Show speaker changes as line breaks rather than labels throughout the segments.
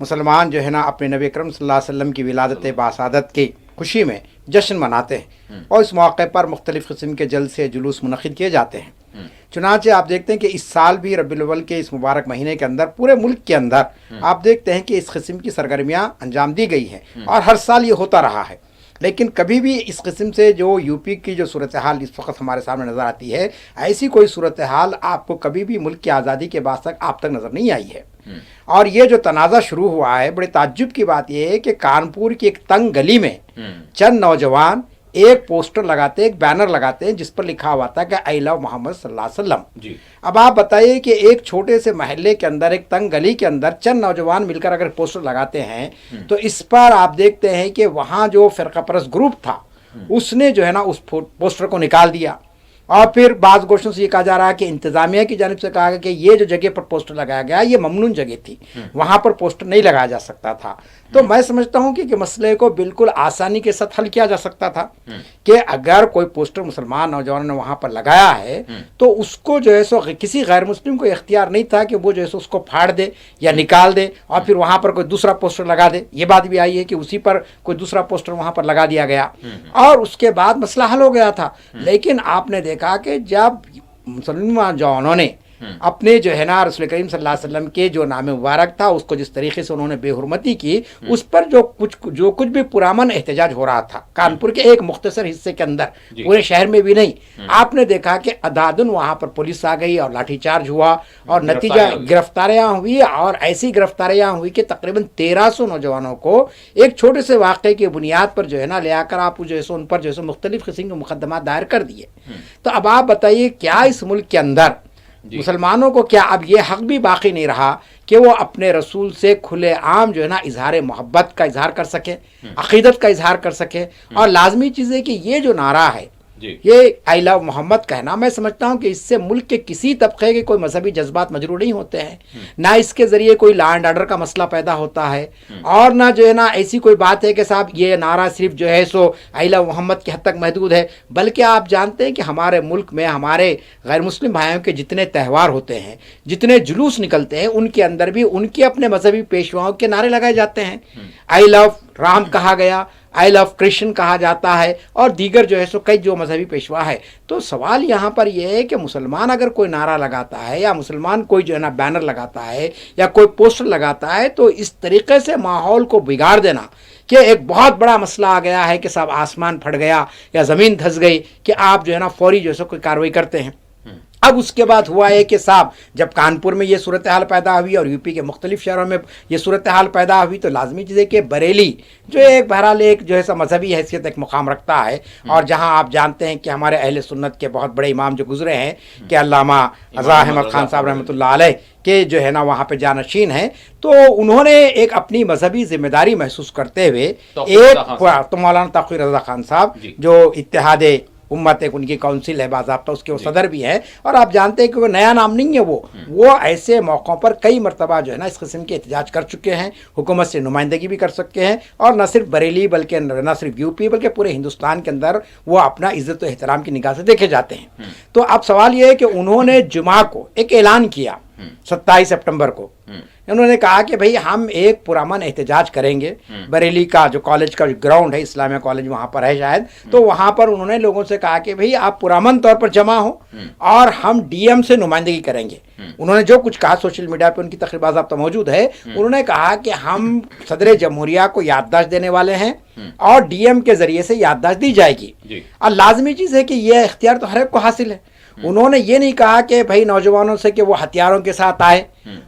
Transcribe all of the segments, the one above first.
مسلمان جو ہے نا اپنے نبی اکرم صلی اللہ علیہ وسلم کی ولادت باسعادت کی خوشی میں جشن مناتے ہیں اور اس موقع پر مختلف قسم کے جلسے جلوس منعقد کیے جاتے ہیں۔ چنانچہ آپ دیکھتے ہیں کہ اس سال بھی ربیع الاول کے اس مبارک مہینے کے اندر پورے ملک کے اندر آپ دیکھتے ہیں کہ اس قسم کی سرگرمیاں انجام دی گئی ہیں اور ہر سال یہ ہوتا رہا ہے، لیکن کبھی بھی اس قسم سے جو یو پی کی جو صورتحال اس وقت ہمارے سامنے نظر آتی ہے، ایسی کوئی صورتحال آپ کو کبھی بھی ملک کی آزادی کے بعد تک آپ تک نظر نہیں آئی ہے۔ اور یہ جو تنازع شروع ہوا ہے، بڑے تعجب کی بات یہ ہے کہ کانپور کی ایک تنگ گلی میں چند نوجوان ایک پوسٹر لگاتے ہیں، ایک بینر لگاتے ہیں جس پر لکھا ہوا تھا کہ آئی لو محمد صلی اللہ علیہ وسلم۔ اب آپ بتائیے کہ ایک چھوٹے سے محلے کے اندر، ایک تنگ گلی کے اندر چند نوجوان مل کر اگر پوسٹر لگاتے ہیں تو اس پر آپ دیکھتے ہیں کہ وہاں جو فرقہ پرست گروپ تھا اس نے جو ہے نا اس پوسٹر کو نکال دیا، اور پھر بعض گوشوں سے یہ کہا جا رہا ہے کہ انتظامیہ کی جانب سے کہا گیا کہ یہ جو جگہ پر پوسٹر لگایا گیا یہ ممنوع جگہ تھی، وہاں پر پوسٹر نہیں لگایا جا سکتا تھا۔ تو میں سمجھتا ہوں کہ مسئلے کو بالکل آسانی کے ساتھ حل کیا جا سکتا تھا کہ اگر کوئی پوسٹر مسلمان نوجوانوں نے وہاں پر لگایا ہے تو اس کو جو ہے سو کسی غیر مسلم کو اختیار نہیں تھا کہ وہ جو ہے سو اس کو پھاڑ دے یا نکال دے اور پھر وہاں پر کوئی دوسرا پوسٹر لگا دے۔ یہ بات بھی آئی ہے کہ اسی پر کوئی دوسرا پوسٹر وہاں پر لگا دیا گیا اور اس کے بعد مسئلہ حل ہو گیا تھا۔ لیکن آپ نے دیکھا کہ جب مسلمان نوجوانوں نے اپنے جو ہے نا رسول کریم صلی اللہ علیہ وسلم کے جو نام مبارک تھا اس کو جس طریقے سے انہوں نے بے حرمتی کی، اس پر جو کچھ بھی پرامن احتجاج ہو رہا تھا کانپور کے ایک مختصر حصے کے اندر، پورے شہر میں بھی نہیں، آپ نے دیکھا کہ عدادن وہاں پر پولیس آ گئی اور لاٹھی چارج ہوا اور نتیجہ گرفتاریاں ہوئی، اور ایسی گرفتاریاں ہوئی کہ تقریباً 1300 نوجوانوں کو ایک چھوٹے سے واقعے کی بنیاد پر جو ہے نا لے آ کر آپ جو ہے ان پر جو ہے مختلف قسم کے مقدمات دائر کر دیے۔ تو اب آپ بتائیے کیا اس ملک کے اندر مسلمانوں کو کیا اب یہ حق بھی باقی نہیں رہا کہ وہ اپنے رسول سے کھلے عام جو ہے نا اظہار محبت کا اظہار کر سکے، عقیدت کا اظہار کر سکے؟ اور لازمی چیز ہے کہ یہ جو نعرہ ہے یہ آئی لو محمد کہنا، میں سمجھتا ہوں کہ اس سے ملک کے کسی طبقے کے کوئی مذہبی جذبات مجروح نہیں ہوتے ہیں، نہ اس کے ذریعے کوئی لا اینڈ آرڈر کا مسئلہ پیدا ہوتا ہے، اور نہ جو ہے نا ایسی کوئی بات ہے کہ صاحب یہ نعرہ صرف جو ہے سو آئی لو محمد کی حد تک محدود ہے، بلکہ آپ جانتے ہیں کہ ہمارے ملک میں ہمارے غیر مسلم بھائیوں کے جتنے تہوار ہوتے ہیں، جتنے جلوس نکلتے ہیں، ان کے اندر بھی ان کے اپنے مذہبی پیشواؤں کے نعرے لگائے جاتے ہیں۔ آئی لو رام کہا گیا، آئی لو کرشن کہا جاتا ہے، اور دیگر جو ہے سو کئی جو مذہبی پیشوا ہے۔ تو سوال یہاں پر یہ ہے کہ مسلمان اگر کوئی نعرہ لگاتا ہے یا مسلمان کوئی جو ہے نا بینر لگاتا ہے یا کوئی پوسٹر لگاتا ہے تو اس طریقے سے ماحول کو بگاڑ دینا کہ ایک بہت بڑا مسئلہ آ گیا ہے کہ صاحب آسمان پھٹ گیا یا زمین دھس گئی کہ آپ جو ہے نا فوری جو ہے سو کوئی کارروائی کرتے ہیں۔ اب اس کے بعد ہوا ہے کہ صاحب جب کانپور میں یہ صورتحال پیدا ہوئی اور یو پی کے مختلف شہروں میں یہ صورتحال پیدا ہوئی تو لازمی چیز ہے کہ بریلی جو ایک بہرحال ایک جو ہے سا مذہبی حیثیت ایک مقام رکھتا ہے، اور جہاں آپ جانتے ہیں کہ ہمارے اہل سنت کے بہت بڑے امام جو گزرے ہیں کہ علامہ رضا احمد خان صاحب رحمۃ اللہ علیہ کے جو ہے نا وہاں پہ جانشین ہیں، تو انہوں نے ایک اپنی مذہبی ذمہ داری محسوس کرتے ہوئے ایک تو مولانا تقی رضا خان صاحب جو اتحاد امت ایک ان کی کونسل ہے باضابطہ، اس کے وہ صدر بھی ہیں، اور آپ جانتے ہیں کہ وہ نیا نام نہیں ہے، وہ ایسے موقعوں پر کئی مرتبہ جو ہے نا اس قسم کے احتجاج کر چکے ہیں، حکومت سے نمائندگی بھی کر سکتے ہیں، اور نہ صرف بریلی بلکہ نہ صرف یو پی بلکہ پورے ہندوستان کے اندر وہ اپنا عزت و احترام کی نگاہ سے دیکھے جاتے ہیں۔ تو اب سوال یہ ہے کہ انہوں نے جمعہ کو ایک اعلان کیا 27 سپٹمبر کو، انہوں نے کہا کہ بھئی ہم ایک پرامن احتجاج کریں گے، بریلی کا جو کالج کا جو گراؤنڈ ہے، اسلامیہ کالج وہاں پر ہے شاید، تو وہاں پر انہوں نے لوگوں سے کہا کہ بھئی آپ پرامن طور پر جمع ہو اور ہم ڈی ایم سے نمائندگی کریں گے۔ انہوں نے جو کچھ کہا سوشل میڈیا پہ ان کی تقریر باضابطہ موجود ہے، انہوں نے کہا کہ ہم صدر جمہوریہ کو یادداشت دینے والے ہیں اور ڈی ایم کے ذریعے سے یادداشت دی جائے گی، اور لازمی چیز ہے کہ یہ اختیار تو ہر ایک کو حاصل ہے۔ انہوں نے یہ نہیں کہا کہ بھائی نوجوانوں سے کہ وہ ہتھیاروں کے ساتھ آئے،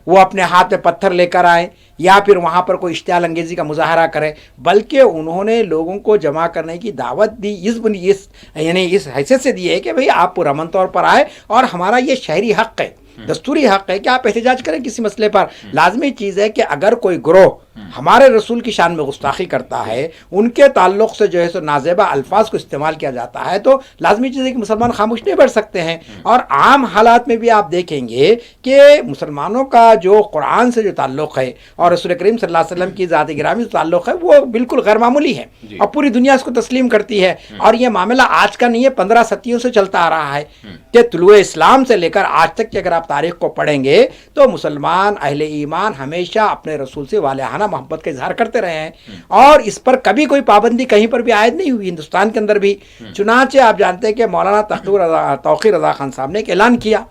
وہ اپنے ہاتھ میں پتھر لے کر آئے یا پھر وہاں پر کوئی اشتعال انگیزی کا مظاہرہ کرے، بلکہ انہوں نے لوگوں کو جمع کرنے کی دعوت دی، اس حیثیت سے دی ہے کہ بھئی آپ پرامن طور پر آئے اور ہمارا یہ شہری حق ہے، دستوری حق ہے کہ آپ احتجاج کریں کسی مسئلے پر۔ لازمی چیز ہے کہ اگر کوئی گروہ ہمارے رسول کی شان میں گستاخی کرتا ہے، ان کے تعلق سے جو ہے سو نازیبہ الفاظ کو استعمال کیا جاتا ہے، تو لازمی چیز ہے کہ مسلمان خاموش نہیں بیٹھ سکتے ہیں۔ اور عام حالات میں بھی آپ دیکھیں گے کہ مسلمانوں کا جو قرآن سے جو تعلق ہے اور رسول کریم صلی اللہ علیہ وسلم کی ذات گرامی سے تعلق ہے وہ بالکل غیر معمولی ہے، اور پوری دنیا اس کو تسلیم کرتی ہے۔ اور یہ معاملہ آج کا نہیں ہے، 15 صدیوں سے چلتا آ رہا ہے کہ طلوع اسلام سے لے کر آج تک کی اگر آپ تاریخ کو پڑھیں گے تو مسلمان اہل ایمان ہمیشہ اپنے رسول سے والہانہ محبت کا اظہار کرتے رہے ہیں، اور اس پر کبھی کوئی پابندی کہیں پر بھی عائد نہیں ہوئی، ہندوستان کے اندر بھی۔ چنانچہ آپ جانتے ہیں کہ مولانا توقیر رضا خان صاحب نے ایک اعلان کیا۔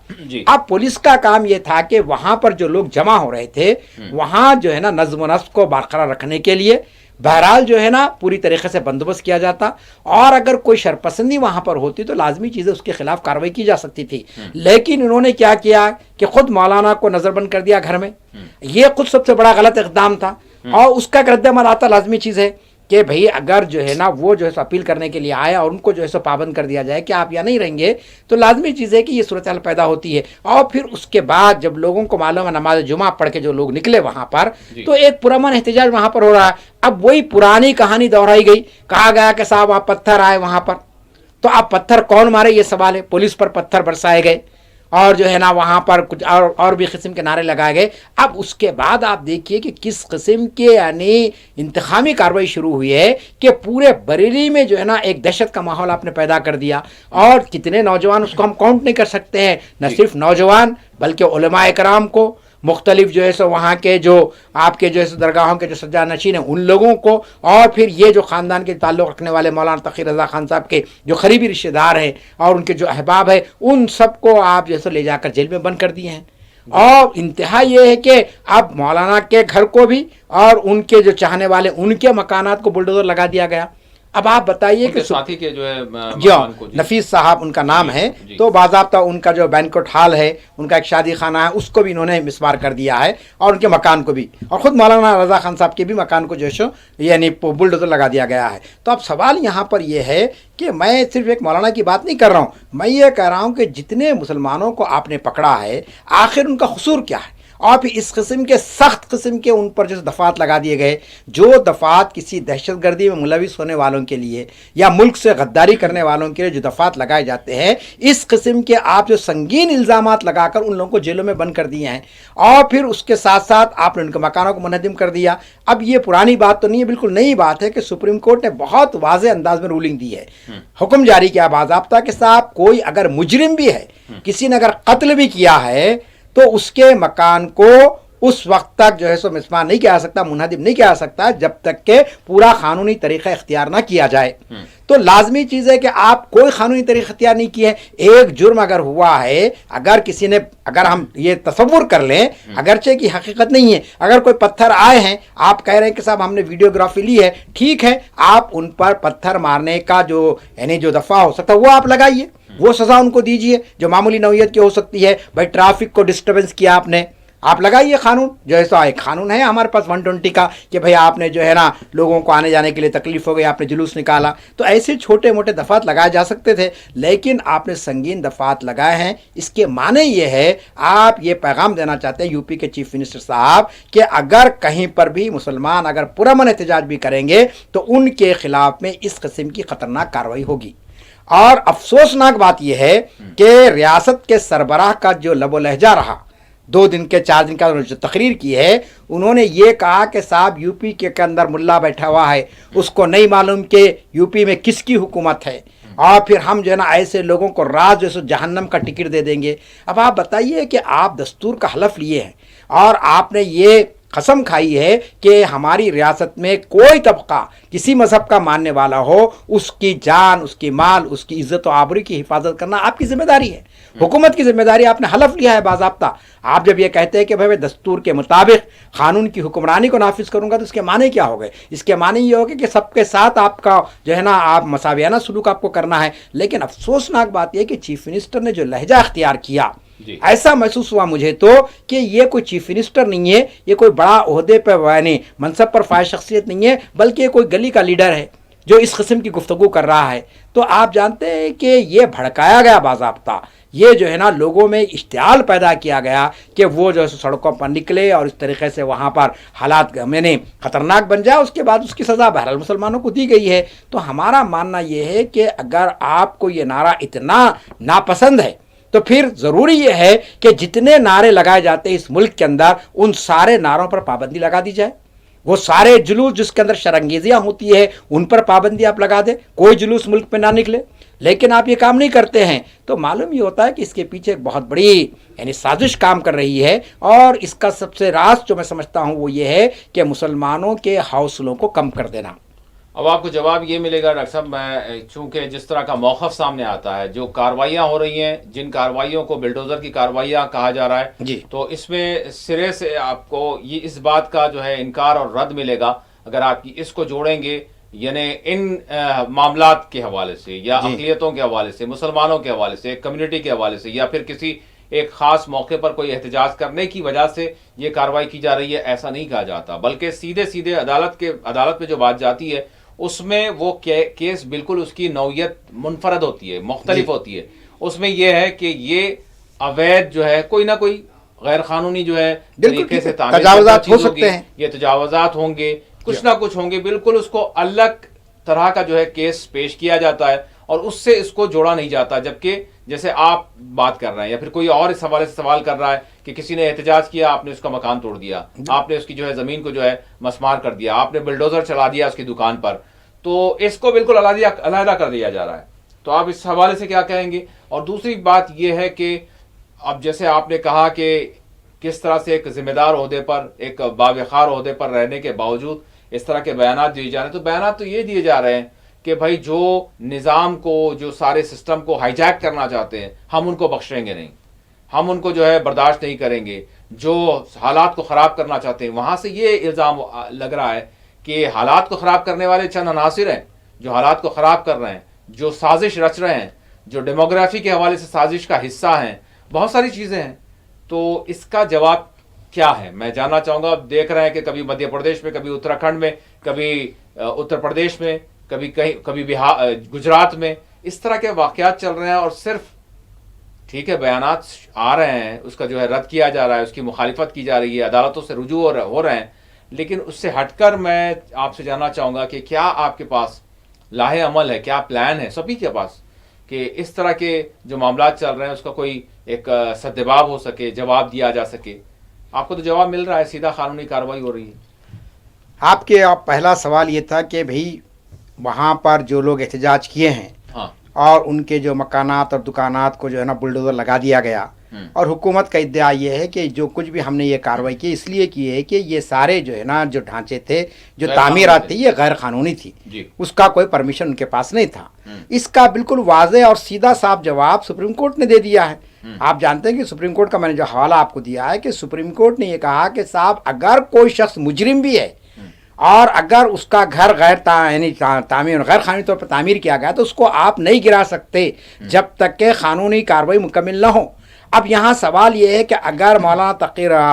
اب پولیس کا کام یہ تھا کہ وہاں پر جو لوگ جمع ہو رہے تھے وہاں جو ہے نا نظم و نسق کو برقرار رکھنے کے لیے بہرحال جو ہے نا پوری طریقے سے بندوبست کیا جاتا، اور اگر کوئی شرپسندی وہاں پر ہوتی تو لازمی چیزیں اس کے خلاف کارروائی کی جا سکتی تھی، لیکن انہوں نے کیا کیا کہ خود مولانا کو نظر بند کر دیا گھر میں۔ یہ خود سب سے بڑا غلط اقدام تھا، اور اس کا رد عمل آتا لازمی چیز ہے کہ بھئی اگر جو ہے نا وہ جو ہے سو اپیل کرنے کے لیے آئے اور ان کو جو ہے سو پابند کر دیا جائے کہ آپ یہاں نہیں رہیں گے، تو لازمی چیز ہے کہ یہ صورتحال پیدا ہوتی ہے۔ اور پھر اس کے بعد جب لوگوں کو معلوم ہے نماز جمعہ پڑھ کے جو لوگ نکلے وہاں پر، تو ایک پرامن احتجاج وہاں پر ہو رہا ہے۔ اب وہی پرانی کہانی دہرائی گئی، کہا گیا کہ صاحب آپ پتھر آئے وہاں پر، تو اب پتھر کون مارے یہ سوال ہے۔ پولیس پر پتھر برسائے گئے اور جو ہے نا وہاں پر کچھ اور بھی قسم کے نعرے لگائے گئے۔ اب اس کے بعد آپ دیکھیے کہ کس قسم کے یعنی انتقامی کارروائی شروع ہوئی ہے کہ پورے بریلی میں جو ہے نا ایک دہشت کا ماحول آپ نے پیدا کر دیا، اور کتنے نوجوان اس کو ہم کاؤنٹ نہیں کر سکتے ہیں، نہ صرف نوجوان بلکہ علماء کرام کو، مختلف جو ہے سو وہاں کے جو آپ کے جو ہے سو درگاہوں کے جو سجاد نشین ہیں ان لوگوں کو، اور پھر یہ جو خاندان کے تعلق رکھنے والے مولانا تقی رضا خان صاحب کے جو قریبی رشتہ دار ہیں اور ان کے جو احباب ہیں، ان سب کو آپ جو ہے سو لے جا کر جیل میں بند کر دیے ہیں۔ اور انتہا یہ ہے کہ اب مولانا کے گھر کو بھی اور ان کے جو چاہنے والے ان کے مکانات کو بلڈوزر لگا دیا گیا۔ اب آپ بتائیے کہ
ساتھی کے جو ہے
نفیس صاحب ان کا نام ہے، تو باضابطہ ان کا جو بینکوٹ ہال ہے، ان کا ایک شادی خانہ ہے، اس کو بھی انہوں نے مسمار کر دیا ہے، اور ان کے مکان کو بھی، اور خود مولانا رضا خان صاحب کے بھی مکان کو جو ہے یعنی بلڈوزر لگا دیا گیا ہے۔ تو اب سوال یہاں پر یہ ہے کہ میں صرف ایک مولانا کی بات نہیں کر رہا ہوں، میں یہ کہہ رہا ہوں کہ جتنے مسلمانوں کو آپ نے پکڑا ہے آخر ان کا قصور کیا ہے، اور پھر اس قسم کے سخت قسم کے ان پر جو دفعات لگا دیے گئے، جو دفعات کسی دہشت گردی میں ملوث ہونے والوں کے لیے یا ملک سے غداری کرنے والوں کے لیے جو دفعات لگائے جاتے ہیں، اس قسم کے آپ جو سنگین الزامات لگا کر ان لوگوں کو جیلوں میں بند کر دیے ہیں، اور پھر اس کے ساتھ ساتھ آپ نے ان کے مکانوں کو منہدم کر دیا۔ اب یہ پرانی بات تو نہیں ہے، بالکل نئی بات ہے کہ سپریم کورٹ نے بہت واضح انداز میں رولنگ دی ہے، حکم جاری کیا باضابطہ کہ صاحب کوئی اگر مجرم بھی ہے، کسی نے اگر قتل بھی کیا ہے، تو اس کے مکان کو اس وقت تک جو ہے سو مسمار نہیں کیا سکتا، منہدم نہیں کیا سکتا، جب تک کہ پورا قانونی طریقہ اختیار نہ کیا جائے۔ تو لازمی چیز ہے کہ آپ کوئی قانونی طریقہ اختیار نہیں کیے، ایک جرم اگر ہوا ہے، اگر کسی نے، اگر ہم یہ تصور کر لیں اگرچہ کی حقیقت نہیں ہے، اگر کوئی پتھر آئے ہیں، آپ کہہ رہے ہیں کہ صاحب ہم نے ویڈیوگرافی لی ہے، ٹھیک ہے، آپ ان پر پتھر مارنے کا جو یعنی جو دفعہ ہو سکتا ہے وہ آپ لگائیے، وہ سزا ان کو دیجئے جو معمولی نوعیت کی ہو سکتی ہے۔ بھائی ٹرافک کو ڈسٹربنس کیا آپ نے، آپ لگائیے قانون، جو ہے سو ایک قانون ہے ہمارے پاس 120 کا کہ بھئی آپ نے جو ہے نا لوگوں کو آنے جانے کے لیے تکلیف ہو گئی، آپ نے جلوس نکالا، تو ایسے چھوٹے موٹے دفعات لگائے جا سکتے تھے، لیکن آپ نے سنگین دفعات لگائے ہیں۔ اس کے معنی یہ ہے، آپ یہ پیغام دینا چاہتے ہیں یو پی کے چیف منسٹر صاحب کہ اگر کہیں پر بھی مسلمان اگر پرامن احتجاج بھی کریں گے تو ان کے خلاف میں اس قسم کی خطرناک کارروائی ہوگی۔ اور افسوسناک بات یہ ہے کہ ریاست کے سربراہ کا جو لب و لہجہ رہا، 2 دن کے 4 دن کا جو تقریر کی ہے، انہوں نے یہ کہا کہ صاحب یو پی کے اندر ملا بیٹھا ہوا ہے، اس کو نہیں معلوم کہ یو پی میں کس کی حکومت ہے، اور پھر ہم جو ہے نا ایسے لوگوں کو راز جو جہنم کا ٹکٹ دے دیں گے۔ اب آپ بتائیے کہ آپ دستور کا حلف لیے ہیں اور آپ نے یہ قسم کھائی ہے کہ ہماری ریاست میں کوئی طبقہ کسی مذہب کا ماننے والا ہو، اس کی جان، اس کی مال، اس کی عزت و آبرو کی حفاظت کرنا آپ کی ذمہ داری ہے، حکومت کی ذمہ داری۔ آپ نے حلف لیا ہے باضابطہ۔ آپ جب یہ کہتے ہیں کہ بھائی دستور کے مطابق قانون کی حکمرانی کو نافذ کروں گا، تو اس کے معنی کیا ہو گئے؟ اس کے معنی یہ ہوگا کہ سب کے ساتھ آپ کا جو ہے نا آپ مساویانہ سلوک آپ کو کرنا ہے۔ لیکن افسوسناک بات یہ کہ چیف منسٹر نے جو لہجہ اختیار کیا، ایسا محسوس ہوا مجھے تو کہ یہ کوئی چیف منسٹر نہیں ہے، یہ کوئی بڑا عہدے پہ یعنی منصب پر فائز شخصیت نہیں ہے، بلکہ یہ کوئی گلی کا لیڈر ہے جو اس قسم کی گفتگو کر رہا ہے، تو آپ جانتے ہیں کہ یہ بھڑکایا گیا باضابطہ، یہ جو ہے نا لوگوں میں اشتعال پیدا کیا گیا کہ وہ جو ہے سڑکوں پر نکلے اور اس طریقے سے وہاں پر حالات میں نے خطرناک بن جائے، اس کے بعد اس کی سزا بہرحال مسلمانوں کو دی گئی ہے۔ تو ہمارا ماننا یہ ہے کہ اگر آپ کو یہ نعرہ اتنا ناپسند ہے تو پھر ضروری یہ ہے کہ جتنے نعرے لگائے جاتے ہیں اس ملک کے اندر ان سارے نعروں پر پابندی لگا دی جائے، وہ سارے جلوس جس کے اندر شرنگیزیاں ہوتی ہے ان پر پابندی آپ لگا دیں، کوئی جلوس ملک میں نہ نکلے۔ لیکن آپ یہ کام نہیں کرتے ہیں تو معلوم یہ ہوتا ہے کہ اس کے پیچھے ایک بہت بڑی یعنی سازش کام کر رہی ہے، اور اس کا سب سے راز جو میں سمجھتا ہوں وہ یہ ہے کہ مسلمانوں کے حوصلوں کو کم کر دینا۔
اب آپ کو جواب یہ ملے گا ڈاکٹر صاحب، میں چونکہ جس طرح کا موقف سامنے آتا ہے، جو کارروائیاں ہو رہی ہیں، جن کارروائیوں کو بلڈوزر کی کارروائیاں کہا جا رہا ہے،
جی،
تو اس میں سرے سے آپ کو یہ اس بات کا جو ہے انکار اور رد ملے گا اگر آپ اس کو جوڑیں گے، یعنی ان معاملات کے حوالے سے یا اقلیتوں کے حوالے سے، مسلمانوں کے حوالے سے، کمیونٹی کے حوالے سے، یا پھر کسی ایک خاص موقع پر کوئی احتجاج کرنے کی وجہ سے یہ کارروائی کی جا رہی ہے، ایسا نہیں کہا جاتا، بلکہ سیدھے سیدھے عدالت میں جو بات جاتی ہے اس میں وہ کیس بالکل اس کی نوعیت منفرد ہوتی ہے، مختلف ہوتی ہے۔ اس میں یہ ہے کہ یہ اویدھ جو ہے کوئی نہ کوئی غیر قانونی جو ہے طریقے سے
تجاوزات ہو سکتے ہیں،
یہ تجاوزات ہوں گے، کچھ نہ کچھ ہوں گے، بالکل اس کو الگ طرح کا جو ہے کیس پیش کیا جاتا ہے اور اس سے اس کو جوڑا نہیں جاتا، جبکہ جیسے آپ بات کر رہے ہیں یا پھر کوئی اور اس حوالے سے سوال کر رہا ہے کہ کسی نے احتجاج کیا، آپ نے اس کا مکان توڑ دیا، آپ نے اس کی جو ہے زمین کو جو ہے مسمار کر دیا، آپ نے بلڈوزر چلا دیا اس کی دکان پر، تو اس کو بالکل علیحدہ کر دیا جا رہا ہے۔ تو آپ اس حوالے سے کیا کہیں گے؟ اور دوسری بات یہ ہے کہ اب جیسے آپ نے کہا کہ کس طرح سے ایک ذمہ دار عہدے پر، ایک باوقار عہدے پر رہنے کے باوجود اس طرح کے بیانات دیے جا رہے ہیں، تو بیانات تو یہ دیے جا رہے ہیں کہ بھائی جو نظام کو، جو سارے سسٹم کو ہائی جیک کرنا چاہتے ہیں، ہم ان کو بخشیں گے نہیں، ہم ان کو جو ہے برداشت نہیں کریں گے، جو حالات کو خراب کرنا چاہتے ہیں۔ وہاں سے یہ الزام لگ رہا ہے کہ حالات کو خراب کرنے والے چند عناصر ہیں جو حالات کو خراب کر رہے ہیں، جو سازش رچ رہے ہیں، جو ڈیموگرافی کے حوالے سے سازش کا حصہ ہیں، بہت ساری چیزیں ہیں۔ تو اس کا جواب کیا ہے میں جاننا چاہوں گا۔ آپ دیکھ رہے ہیں کہ کبھی مدھیہ پردیش میں، کبھی اتراکھنڈ میں، کبھی اتر پردیش میں، کبھی بہار، گجرات میں اس طرح کے واقعات چل رہے ہیں، اور صرف ٹھیک ہے بیانات آ رہے ہیں، اس کا جو ہے رد کیا جا رہا ہے، اس کی مخالفت کی جا رہی ہے، عدالتوں سے رجوع ہو رہے ہیں، لیکن اس سے ہٹ کر میں آپ سے جاننا چاہوں گا کہ کیا آپ کے پاس لاہ عمل ہے، کیا پلان ہے سبھی کے پاس کہ اس طرح کے جو معاملات چل رہے ہیں اس کا کوئی ایک سدجواب ہو سکے، جواب دیا جا سکے؟ آپ کو تو جواب مل رہا ہے، سیدھا قانونی کارروائی ہو رہی ہے۔
آپ کے پہلا سوال یہ تھا کہ بھئی وہاں پر جو لوگ احتجاج کیے ہیں اور ان کے جو مکانات اور دکانات کو جو ہے نا بلڈوزر لگا دیا گیا، اور حکومت کا ادعا یہ ہے کہ جو کچھ بھی ہم نے یہ کارروائی کی اس لیے کی ہے کہ یہ سارے جو ہے نا جو ڈھانچے تھے، جو تعمیرات تھی، یہ غیر قانونی تھی، اس کا کوئی پرمیشن ان کے پاس نہیں تھا۔ اس کا بالکل واضح اور سیدھا صاف جواب سپریم کورٹ نے دے دیا ہے۔ آپ جانتے ہیں کہ سپریم کورٹ کا میں نے جو حوالہ آپ کو دیا ہے کہ سپریم کورٹ نے یہ کہا کہ صاحب اگر کوئی شخص مجرم بھی ہے اور اگر اس کا گھر یعنی تعمیر غیر قانونی طور پر تعمیر کیا گیا تو اس کو آپ نہیں گرا سکتے جب تک کہ قانونی کارروائی مکمل نہ ہو۔ اب یہاں سوال یہ ہے کہ اگر مولانا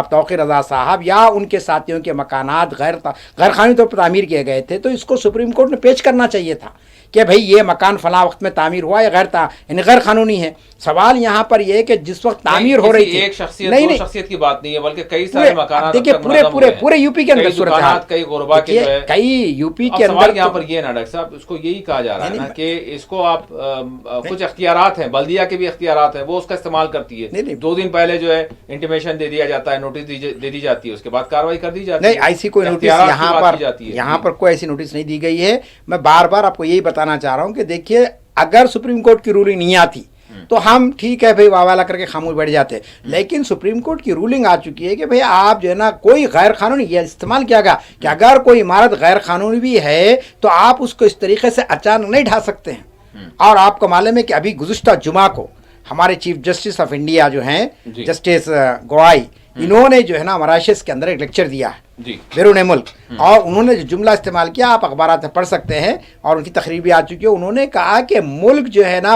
توقیر رضا صاحب یا ان کے ساتھیوں کے مکانات غیر قانونی طور پر تعمیر کیے گئے تھے تو اس کو سپریم کورٹ نے پیش کرنا چاہیے تھا کہ بھئی یہ مکان فلاں وقت میں تعمیر ہوا ہے، یعنی غیر قانونی ہے۔ سوال یہاں پر یہ ہے کہ جس وقت تعمیر ہو رہی تھی،
ایک شخصیت دو شخصیت کی بات نہیں ہے، بلکہ کئی سارے مکانات،
دیکھیے پورے یو پی کے اندر صورتحال،
کئی غربا کے جو ہے،
کئی یو پی کے اندر
یہاں پر یہ نا ڈاکٹر صاحب اس کو یہی کہا جا رہا ہے نا کہ اس کو آپ کچھ اختیارات ہیں، بلدیہ کے بھی اختیارات ہیں، وہ اس کا استعمال کرتی ہے۔ 2 دن پہلے جو ہے انٹیمیشن دے دیا جاتا ہے، نوٹس دے دی جاتی ہے، اس کے بعد کارروائی کر دی جاتی ہے۔
نہیں، ایسی کوئی نوٹس یہاں پر کوئی ایسی نوٹس نہیں دی گئی ہے۔ میں بار بار آپ کو یہی بتانا چاہ رہا ہوں کہ دیکھیے اگر سپریم کورٹ کی رولنگ نہیں آتی تو ہم ٹھیک ہے بھئی واویلا کر کے خاموش بیٹھ جاتے، لیکن سپریم کورٹ کی رولنگ آ چکی ہے کہ بھئی آپ جو ہے نا کوئی غیر قانونی، یہ استعمال کیا گیا کہ اگر کوئی عمارت غیر قانونی بھی ہے تو آپ اس کو اس طریقے سے اچانک نہیں ڈھا سکتے ہیں۔ اور آپ کو معلوم ہے کہ ابھی گزشتہ جمعہ کو ہمارے چیف جسٹس آف انڈیا جو ہیں جسٹس گوائی، انہوں نے جو ہے نا مراکش کے اندر ایک لیکچر دیا ہے بیرون ملک، اور انہوں نے جو جملہ استعمال کیا آپ اخبارات میں پڑھ سکتے ہیں اور ان کی تقریر بھی آ چکی ہے۔ انہوں نے کہا کہ ملک جو ہے نا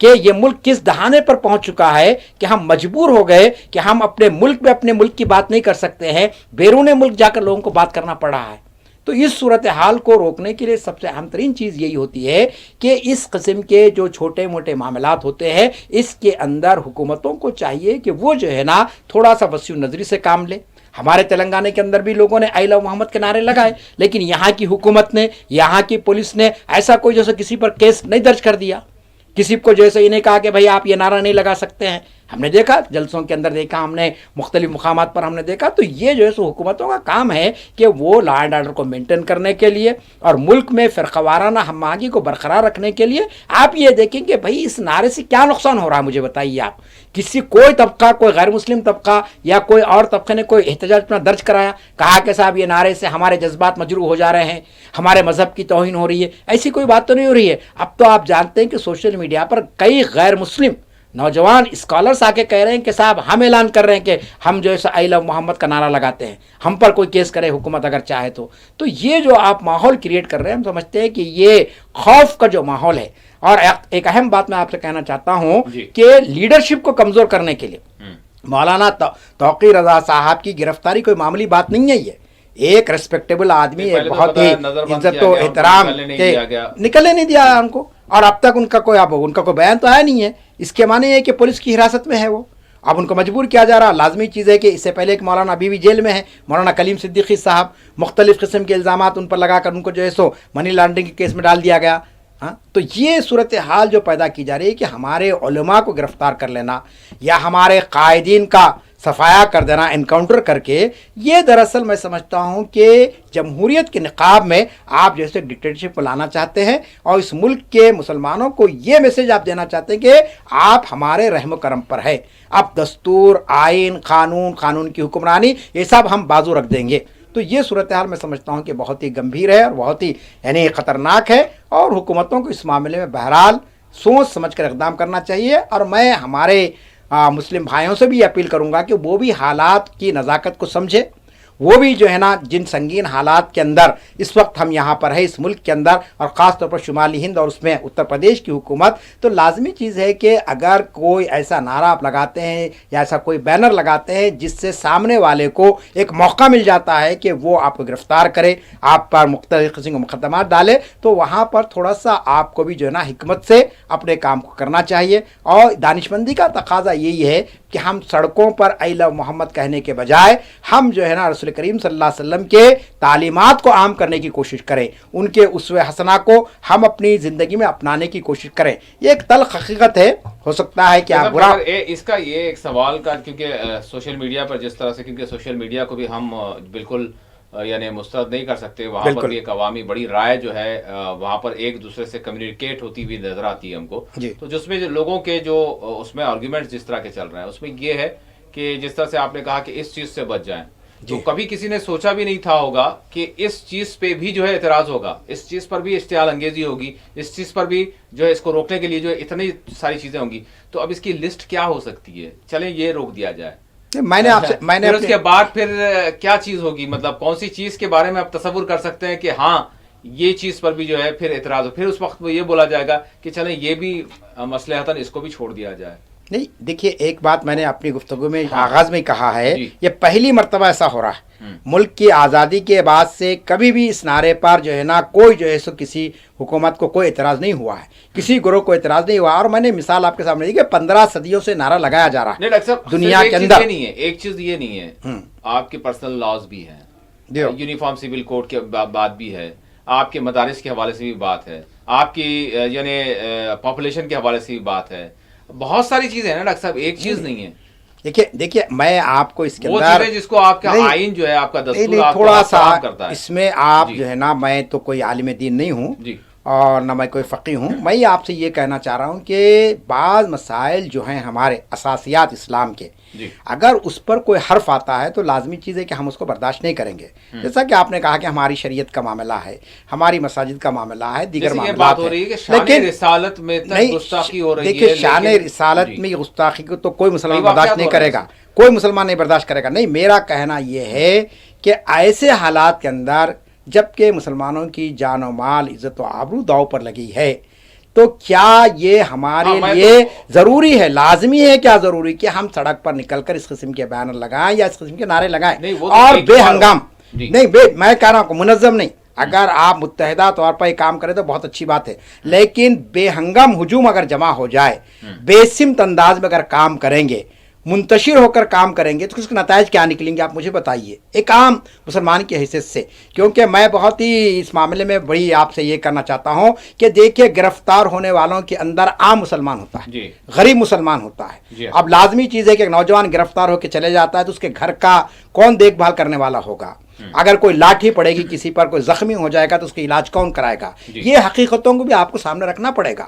کہ یہ ملک کس دہانے پر پہنچ چکا ہے کہ ہم مجبور ہو گئے کہ ہم اپنے ملک میں اپنے ملک کی بات نہیں کر سکتے ہیں، بیرون ملک جا کر لوگوں کو بات کرنا پڑ رہا ہے۔ تو اس صورتحال کو روکنے کے لیے سب سے اہم ترین چیز یہی ہوتی ہے کہ اس قسم کے جو چھوٹے موٹے معاملات ہوتے ہیں اس کے اندر حکومتوں کو چاہیے کہ وہ جو ہے نا تھوڑا سا وسیع نظری سے کام لے۔ ہمارے تلنگانہ کے اندر بھی لوگوں نے آئی لو محمد کے نعرے لگائے، لیکن یہاں کی حکومت نے، یہاں کی پولیس نے ایسا کوئی جیسے کسی پر کیس نہیں درج کر دیا، کسی کو جیسے انہیں کہا کہ بھائی آپ یہ نعرہ نہیں لگا سکتے ہیں۔ ہم نے دیکھا جلسوں کے اندر، دیکھا ہم نے مختلف مقامات پر ہم نے دیکھا۔ تو یہ جو ہے سو حکومتوں کا کام ہے کہ وہ لا اینڈ آرڈر کو مینٹین کرنے کے لیے اور ملک میں فرقہ وارانہ ہم آہنگی کو برقرار رکھنے کے لیے آپ یہ دیکھیں کہ بھائی اس نعرے سے کیا نقصان ہو رہا ہے، مجھے بتائیے آپ۔ کسی کوئی طبقہ، کوئی غیر مسلم طبقہ یا کوئی اور طبقے نے کوئی احتجاج اپنا درج کرایا، کہا کہ صاحب یہ نعرے سے ہمارے جذبات مجروح ہو جا رہے ہیں، ہمارے مذہب کی توہین ہو رہی ہے؟ ایسی کوئی بات تو نہیں ہو رہی ہے۔ اب تو آپ جانتے ہیں کہ سوشل میڈیا پر کئی غیر مسلم نوجوان اسکالرس آ کے کہہ رہے ہیں کہ صاحب ہم اعلان کر رہے ہیں کہ ہم جو ہے آئی لو محمد کا نعرہ لگاتے ہیں، ہم پر کوئی کیس کرے حکومت اگر چاہے تو یہ جو آپ ماحول کریٹ کر رہے ہیں، ہم سمجھتے ہیں کہ یہ خوف کا جو ماحول ہے۔ اور ایک اہم بات میں آپ سے کہنا چاہتا ہوں کہ لیڈرشپ کو کمزور کرنے کے لیے مولانا توقیر رضا صاحب کی گرفتاری کوئی معمولی بات نہیں ہے۔ یہ ایک ریسپیکٹیبل آدمی، ایک بہت ہی عزت و احترام کے نکلنے نہیں دیا ان کو، اور اب تک ان کا کوئی بیان تو آیا نہیں ہے۔ اس کے معنی ہے کہ پولیس کی حراست میں ہے وہ، اب ان کو مجبور کیا جا رہا۔ لازمی چیز ہے کہ اس سے پہلے ایک مولانا ابھی بھی جیل میں ہے، مولانا کلیم صدیقی صاحب، مختلف قسم کے الزامات ان پر لگا کر ان کو جو ہے سو منی لانڈرنگ کے کیس میں ڈال دیا گیا۔ تو یہ صورتحال جو پیدا کی جا رہی ہے کہ ہمارے علماء کو گرفتار کر لینا یا ہمارے قائدین کا صفایا کر دینا انکاؤنٹر کر کے، یہ دراصل میں سمجھتا ہوں کہ جمہوریت کے نقاب میں آپ جیسے ڈکٹیٹرشپ کو لانا چاہتے ہیں، اور اس ملک کے مسلمانوں کو یہ میسج آپ دینا چاہتے ہیں کہ آپ ہمارے رحم و کرم پر ہے، اب دستور، آئین، قانون کی حکمرانی یہ سب ہم بازو رکھ دیں گے۔ تو یہ صورتحال میں سمجھتا ہوں کہ بہت ہی گمبھیر ہے اور بہت ہی خطرناک ہے، اور حکومتوں کو اس معاملے میں بہرحال سوچ سمجھ کر اقدام کرنا چاہیے۔ اور میں ہمارے مسلم بھائیوں سے بھی اپیل کروں گا کہ وہ بھی حالات کی نزاکت کو سمجھے، وہ بھی جو ہے نا جن سنگین حالات کے اندر اس وقت ہم یہاں پر ہے اس ملک کے اندر، اور خاص طور پر شمالی ہند اور اس میں اتر پردیش کی حکومت، تو لازمی چیز ہے کہ اگر کوئی ایسا نعرہ آپ لگاتے ہیں یا ایسا کوئی بینر لگاتے ہیں جس سے سامنے والے کو ایک موقع مل جاتا ہے کہ وہ آپ کو گرفتار کرے، آپ پر مختلف قسم کے مقدمات ڈالے، تو وہاں پر تھوڑا سا آپ کو بھی جو ہے نا حکمت سے اپنے کام کو کرنا چاہیے۔ اور دانشمندی کا تقاضا یہی ہے کہ ہم سڑکوں پر ائی لو محمد کہنے کے بجائے ہم جو ہے نا رسول کریم صلی اللہ علیہ وسلم کے تعلیمات کو عام کرنے کی کوشش کریں، ان کے اسوہ حسنہ کو ہم اپنی زندگی میں اپنانے کی کوشش کریں۔ یہ ایک تلخ حقیقت ہے، ہو سکتا ہے کہ آپ برا
اس کا یہ ایک سوال کا، کیونکہ سوشل میڈیا پر جس طرح سے، کیونکہ سوشل میڈیا کو بھی ہم بالکل مسترد نہیں کر سکتے، وہاں پر بھی ایک عوامی بڑی رائے جو ہے وہاں پر ایک دوسرے سے کمیونیکیٹ ہوتی ہوئی نظر آتی ہے ہم کو، تو جس میں لوگوں کے جو اس میں آرگیومنٹس جس طرح کے چل رہے ہیں، اس میں یہ ہے کہ جس طرح سے آپ نے کہا کہ اس چیز سے بچ جائیں، تو کبھی کسی نے سوچا بھی نہیں تھا ہوگا کہ اس چیز پہ بھی جو ہے اعتراض ہوگا، اس چیز پر بھی اشتعال انگیزی ہوگی، اس چیز پر بھی جو ہے اس کو روکنے کے لیے جو ہے اتنی ساری چیزیں ہوں گی۔ تو اب اس کی لسٹ کیا ہو سکتی ہے؟ چلیں یہ روک دیا جائے،
میں نے
اس کے بعد پھر کیا چیز ہوگی؟ مطلب کون سی چیز کے بارے میں آپ تصور کر سکتے ہیں کہ ہاں یہ چیز پر بھی جو ہے پھر اعتراض ہو، پھر اس وقت یہ بولا جائے گا کہ چلیں یہ بھی مصلحتاً اس کو بھی چھوڑ دیا جائے؟
نہیں، دیکھیے ایک بات میں نے اپنی گفتگو میں آغاز میں کہا ہے، یہ پہلی مرتبہ ایسا ہو رہا ہے۔ ملک کی آزادی کے بعد سے کبھی بھی اس نعرے پر جو ہے نا کوئی جو ہے سو کسی حکومت کو کوئی اعتراض نہیں ہوا ہے، کسی گروہ کو اعتراض نہیں ہوا۔ اور میں نے مثال آپ کے سامنے دی کہ 15 صدیوں سے نعرہ لگایا جا رہا ہے دنیا کے اندر۔
ایک چیز یہ نہیں ہے، آپ کے پرسنل لاز بھی ہیں، یونیفارم سول کوڈ کے بات بھی ہے، آپ کے مدارس کے حوالے سے بھی بات ہے، آپ کی پاپولیشن کے حوالے سے بھی بات ہے، بہت ساری چیزیں ہیں نا ڈاکٹر صاحب، ایک چیز نہیں ہے۔
دیکھیے میں آپ کو اس کے
اندر جس کو آپ کا آئین جو ہے، آپ کا دستور
تھوڑا سا اس میں آپ جو ہے نا، میں تو کوئی عالم دین نہیں ہوں اور نہ میں کوئی فقیہ ہوں، میں آپ سے یہ کہنا چاہ رہا ہوں کہ بعض مسائل جو ہیں ہمارے اساسیات اسلام کے، اگر اس پر کوئی حرف آتا ہے تو لازمی چیز ہے کہ ہم اس کو برداشت نہیں کریں گے۔ جیسا کہ آپ نے کہا کہ ہماری شریعت کا معاملہ ہے، ہماری مساجد کا معاملہ ہے، دیگر معاملات ہیں،
لیکن رسالت میں گستاخی ہو رہی ہے۔
دیکھیے شان رسالت میں گستاخی کو تو کوئی مسلمان برداشت نہیں کرے گا، کوئی مسلمان نہیں برداشت کرے گا۔ نہیں، میرا کہنا یہ ہے کہ ایسے حالات کے اندر جب کہ مسلمانوں کی جان و مال، عزت و آبرو داؤ پر لگی ہے، تو کیا یہ ہمارے لیے ضروری ہے, لازمی ہے کیا ضروری کہ ہم سڑک پر نکل کر اس قسم کے بیانر لگائیں یا اس قسم کے نعرے لگائیں اور بے ہنگام نہیں, میں کہہ رہا ہوں منظم نہیں, اگر آپ متحدہ طور پر یہ کام کریں تو بہت اچھی بات ہے, لیکن بے ہنگام ہجوم اگر جمع ہو جائے, بے سمت انداز میں اگر کام کریں گے, منتشر ہو کر کام کریں گے, تو اس کے نتائج کیا نکلیں گے آپ مجھے بتائیے ایک عام مسلمان کی حیثیت سے, کیونکہ میں بہت ہی اس معاملے میں بڑی آپ سے یہ کرنا چاہتا ہوں کہ دیکھیے گرفتار ہونے والوں کے اندر عام مسلمان ہوتا ہے, غریب مسلمان ہوتا ہے. اب لازمی چیز ہے کہ ایک نوجوان گرفتار ہو کے چلے جاتا ہے تو اس کے گھر کا کون دیکھ بھال کرنے والا ہوگا, اگر کوئی لاٹھی پڑے گی کسی پر, کوئی زخمی ہو جائے گا تو اس کا علاج کون کرائے گا, یہ حقیقتوں کو بھی آپ کو سامنے رکھنا پڑے گا.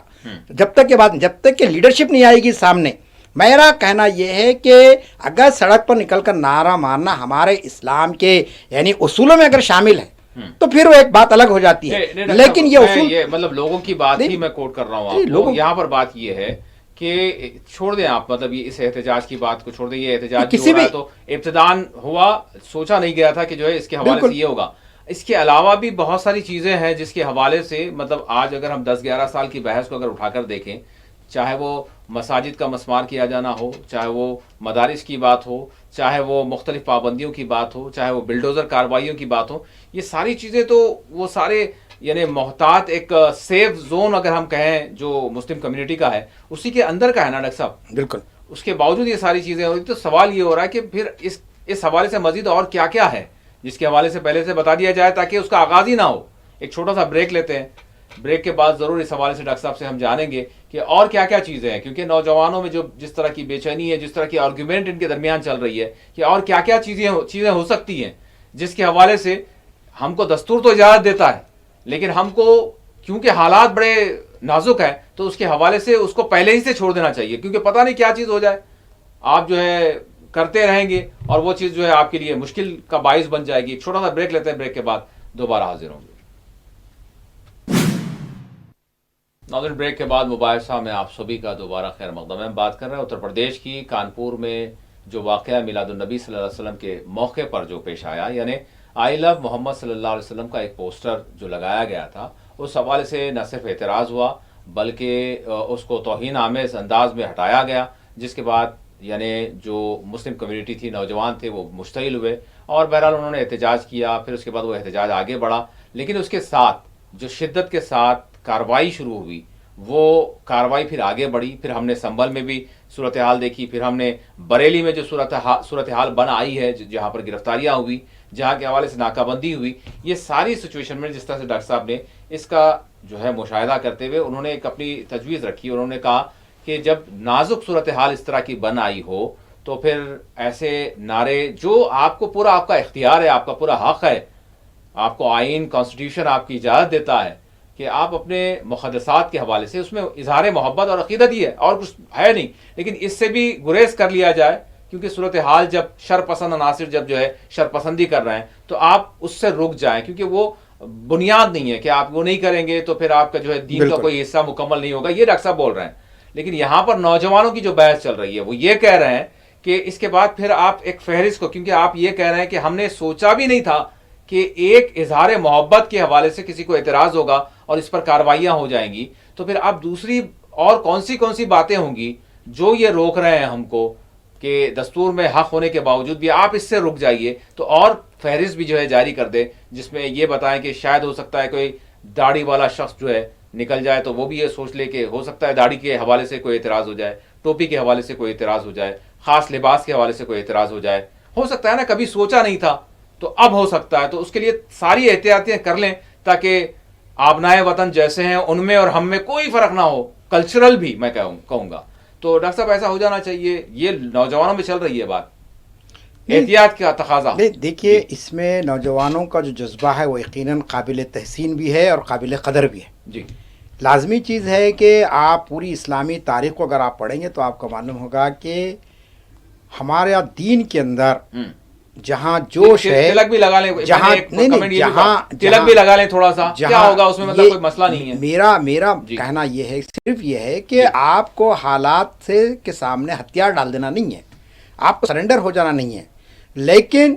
جب تک کہ لیڈرشپ نہیں آئے گی سامنے, میرا کہنا یہ ہے کہ اگر سڑک پر نکل کر نعرہ مارنا ہمارے اسلام کے یعنی اصولوں میں اگر شامل ہے تو پھر وہ ایک بات الگ ہو جاتی ہے, لیکن یہ اصول
مطلب لوگوں کی بات ہی میں کوٹ کر رہا ہوں آپ کو. یہاں پر بات یہ ہے کہ چھوڑ دیں آپ, مطلب یہ اس احتجاج کی بات کو چھوڑ دیں, یہ احتجاج کسی بھی تو ابتدان ہوا, سوچا نہیں گیا تھا کہ جو ہے اس کے حوالے سے یہ ہوگا. اس کے علاوہ بھی بہت ساری چیزیں ہیں جس کے حوالے سے مطلب آج اگر ہم 10-11 سال کی بحث کو اگر اٹھا کر دیکھیں, چاہے وہ مساجد کا مسمار کیا جانا ہو, چاہے وہ مدارس کی بات ہو, چاہے وہ مختلف پابندیوں کی بات ہو, چاہے وہ بلڈوزر کارروائیوں کی بات ہو, یہ ساری چیزیں تو وہ سارے یعنی محتاط ایک سیف زون اگر ہم کہیں جو مسلم کمیونٹی کا ہے اسی کے اندر کا ہے نا ڈاکٹر صاحب.
بالکل,
اس کے باوجود یہ ساری چیزیں ہو رہی, تو سوال یہ ہو رہا ہے کہ پھر اس حوالے سے مزید اور کیا کیا ہے جس کے حوالے سے پہلے سے بتا دیا جائے تاکہ اس کا آغاز ہی نہ ہو. ایک چھوٹا سا بریک لیتے ہیں, بریک کے بعد ضرور اس حوالے سے ڈاکٹر صاحب سے ہم جانیں گے کہ اور کیا کیا چیزیں ہیں, کیونکہ نوجوانوں میں جو جس طرح کی بے چینی ہے, جس طرح کی آرگیومنٹ ان کے درمیان چل رہی ہے کہ اور کیا کیا چیزیں ہو سکتی ہیں جس کے حوالے سے ہم کو دستور تو اجازت دیتا ہے, لیکن ہم کو کیونکہ حالات بڑے نازک ہیں تو اس کے حوالے سے اس کو پہلے ہی سے چھوڑ دینا چاہیے, کیونکہ پتہ نہیں کیا چیز ہو جائے, آپ جو ہے کرتے رہیں گے اور وہ چیز جو ہے آپ کے لیے مشکل کا باعث بن جائے گی. ایک چھوٹا سا بریک لیتے ہیں, بریک کے بعد دوبارہ حاضر ہوں گے. ناظرین, بریک کے بعد موبائل صاحب میں آپ سبھی کا دوبارہ خیر مقدم ہے. بات کر رہے ہیں اتر پردیش کی کانپور میں جو واقعہ میلاد النبی صلی اللہ علیہ وسلم کے موقع پر جو پیش آیا, یعنی آئی لو محمد صلی اللہ علیہ وسلم کا ایک پوسٹر جو لگایا گیا تھا, اس حوالے سے نہ صرف اعتراض ہوا بلکہ اس کو توہین آمیز انداز میں ہٹایا گیا, جس کے بعد یعنی جو مسلم کمیونٹی تھی, نوجوان تھے, وہ مشتعل ہوئے اور بہرحال انہوں نے احتجاج کیا. پھر اس کے بعد وہ احتجاج آگے بڑھا, لیکن اس کے ساتھ جو شدت کے ساتھ کارروائی شروع ہوئی وہ کارروائی پھر آگے بڑھی. پھر ہم نے سنبھل میں بھی صورتحال دیکھی, پھر ہم نے بریلی میں جو صورتحال بن آئی ہے جہاں پر گرفتاریاں ہوئی, جہاں کے حوالے سے ناکہ بندی ہوئی. یہ ساری سچویشن میں جس طرح سے ڈاکٹر صاحب نے اس کا جو ہے مشاہدہ کرتے ہوئے انہوں نے ایک اپنی تجویز رکھی. انہوں نے کہا کہ جب نازک صورتحال اس طرح کی بن آئی ہو تو پھر ایسے نعرے جو آپ کو پورا آپ کا اختیار ہے, آپ کا پورا حق ہے, آپ کو آئین کانسٹیٹیوشن آپ کی اجازت دیتا ہے کہ آپ اپنے مقدسات کے حوالے سے اس میں اظہار محبت اور عقیدت ہی ہے اور کچھ ہے نہیں, لیکن اس سے بھی گریز کر لیا جائے کیونکہ صورتحال جب شرپسند عناصر جب جو ہے شرپسندی کر رہے ہیں تو آپ اس سے رک جائیں, کیونکہ وہ بنیاد نہیں ہے کہ آپ وہ نہیں کریں گے تو پھر آپ کا جو ہے دین کا کوئی حصہ مکمل نہیں ہوگا. یہ ڈاکٹر صاحب بول رہے ہیں, لیکن یہاں پر نوجوانوں کی جو بحث چل رہی ہے وہ یہ کہہ رہے ہیں کہ اس کے بعد پھر آپ ایک فہرست کو, کیونکہ آپ یہ کہہ رہے ہیں کہ ہم نے سوچا بھی نہیں تھا کہ ایک اظہار محبت کے حوالے سے کسی کو اعتراض ہوگا اور اس پر کارروائیاں ہو جائیں گی, تو پھر اب دوسری اور کون سی باتیں ہوں گی جو یہ روک رہے ہیں ہم کو کہ دستور میں حق ہونے کے باوجود بھی آپ اس سے رک جائیے. تو اور فہرست بھی جو ہے جاری کر دے جس میں یہ بتائیں کہ شاید ہو سکتا ہے کوئی داڑھی والا شخص جو ہے نکل جائے تو وہ بھی یہ سوچ لے کہ ہو سکتا ہے داڑھی کے حوالے سے کوئی اعتراض ہو جائے, ٹوپی کے حوالے سے کوئی اعتراض ہو جائے, خاص لباس کے حوالے سے کوئی اعتراض ہو جائے. ہو سکتا ہے نا, کبھی سوچا نہیں تھا تو اب ہو سکتا ہے, تو اس کے لیے ساری احتیاطیں کر لیں تاکہ آبنائے وطن جیسے ہیں ان میں اور ہم میں کوئی فرق نہ ہو, کلچرل بھی میں کہوں گا. تو ڈاکٹر صاحب ایسا ہو جانا چاہیے, یہ نوجوانوں میں چل رہی ہے بات, احتیاط کا تقاضا.
دیکھیے اس میں نوجوانوں کا جو جذبہ ہے وہ یقیناً قابل تحسین بھی ہے اور قابل قدر بھی ہے.
جی,
لازمی چیز ہے کہ آپ پوری اسلامی تاریخ کو اگر آپ پڑھیں گے تو آپ کو معلوم ہوگا کہ ہمارے دین کے اندر جہاں جوش ہے,
تلک بھی لگا لیں,
جہاں
تلک بھی لگا لیں تھوڑا سا, کیا ہوگا اس میں, مطلب کوئی مسئلہ نہیں ہے.
میرا کہنا یہ ہے, صرف یہ ہے کہ آپ کو حالات سے کے سامنے ہتھیار ڈال دینا نہیں ہے, آپ کو سرنڈر ہو جانا نہیں ہے, لیکن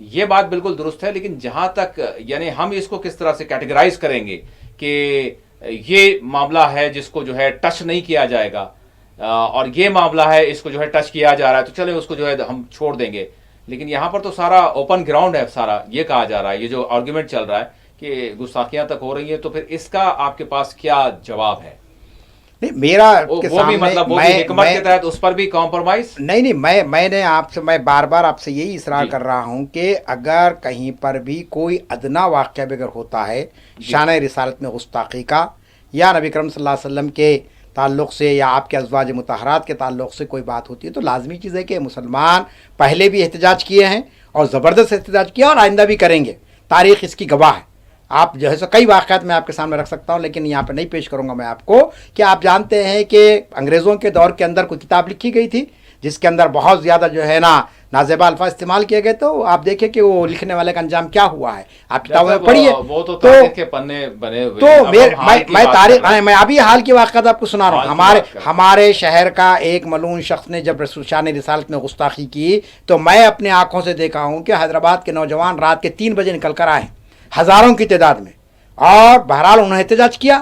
یہ بات بالکل درست ہے، لیکن جہاں تک یعنی ہم اس کو کس طرح سے کیٹیگرائز کریں گے کہ یہ معاملہ ہے جس کو جو ہے ٹچ نہیں کیا جائے گا، اور یہ معاملہ ہے اس کو جو ہے ٹچ کیا جا رہا ہے، تو چلیں اس کو جو ہے ہم چھوڑ دیں گے. لیکن یہاں پر تو سارا اوپن گراؤنڈ ہے، سارا یہ کہا جا رہا ہے، یہ جو آرگیومنٹ چل رہا ہے کہ گستاخیاں تک ہو رہی ہیں، تو پھر اس کا آپ کے پاس کیا جواب ہے؟
نہیں میرا
وہ بھی مطلب وہ بھی حکمت کے تحت اس پر بھی کمپرومائز
نہیں میں نے آپ سے، میں بار بار آپ سے یہی اصرار کر رہا ہوں کہ اگر کہیں پر بھی کوئی ادنا واقعہ بھی اگر ہوتا ہے شان رسالت میں گستاخی کا، یا نبی کرم صلی اللہ علیہ وسلم کے تعلق سے یا آپ کے ازواج مطہرات کے تعلق سے کوئی بات ہوتی ہے، تو لازمی چیز ہے کہ مسلمان پہلے بھی احتجاج کیے ہیں اور زبردست احتجاج کیا اور آئندہ بھی کریں گے. تاریخ اس کی گواہ ہے. آپ جو ہے سو کئی واقعات میں آپ کے سامنے رکھ سکتا ہوں، لیکن یہاں پہ نہیں پیش کروں گا میں آپ کو. کہ آپ جانتے ہیں کہ انگریزوں کے دور کے اندر کوئی کتاب لکھی گئی تھی جس کے اندر بہت زیادہ جو ہے نا نازیبا الفاظ استعمال کیے گئے، تو آپ دیکھیں کہ وہ لکھنے والے کا انجام کیا ہوا ہے. آپ کتابوں میں پڑھیے تو
تاریخ کے پنے بنے ہوئے.
تو میں تاریخ میں ابھی حال کی واقعات آپ کو سنا رہا ہوں. ہمارے شہر کا ایک ملعون شخص نے جب شان رسالت میں گستاخی کی تو میں اپنے آنکھوں سے دیکھا ہوں کہ حیدرآباد کے نوجوان رات کے 3 بجے نکل کر آئے ہزاروں کی تعداد میں، اور بہرحال انہوں نے احتجاج کیا،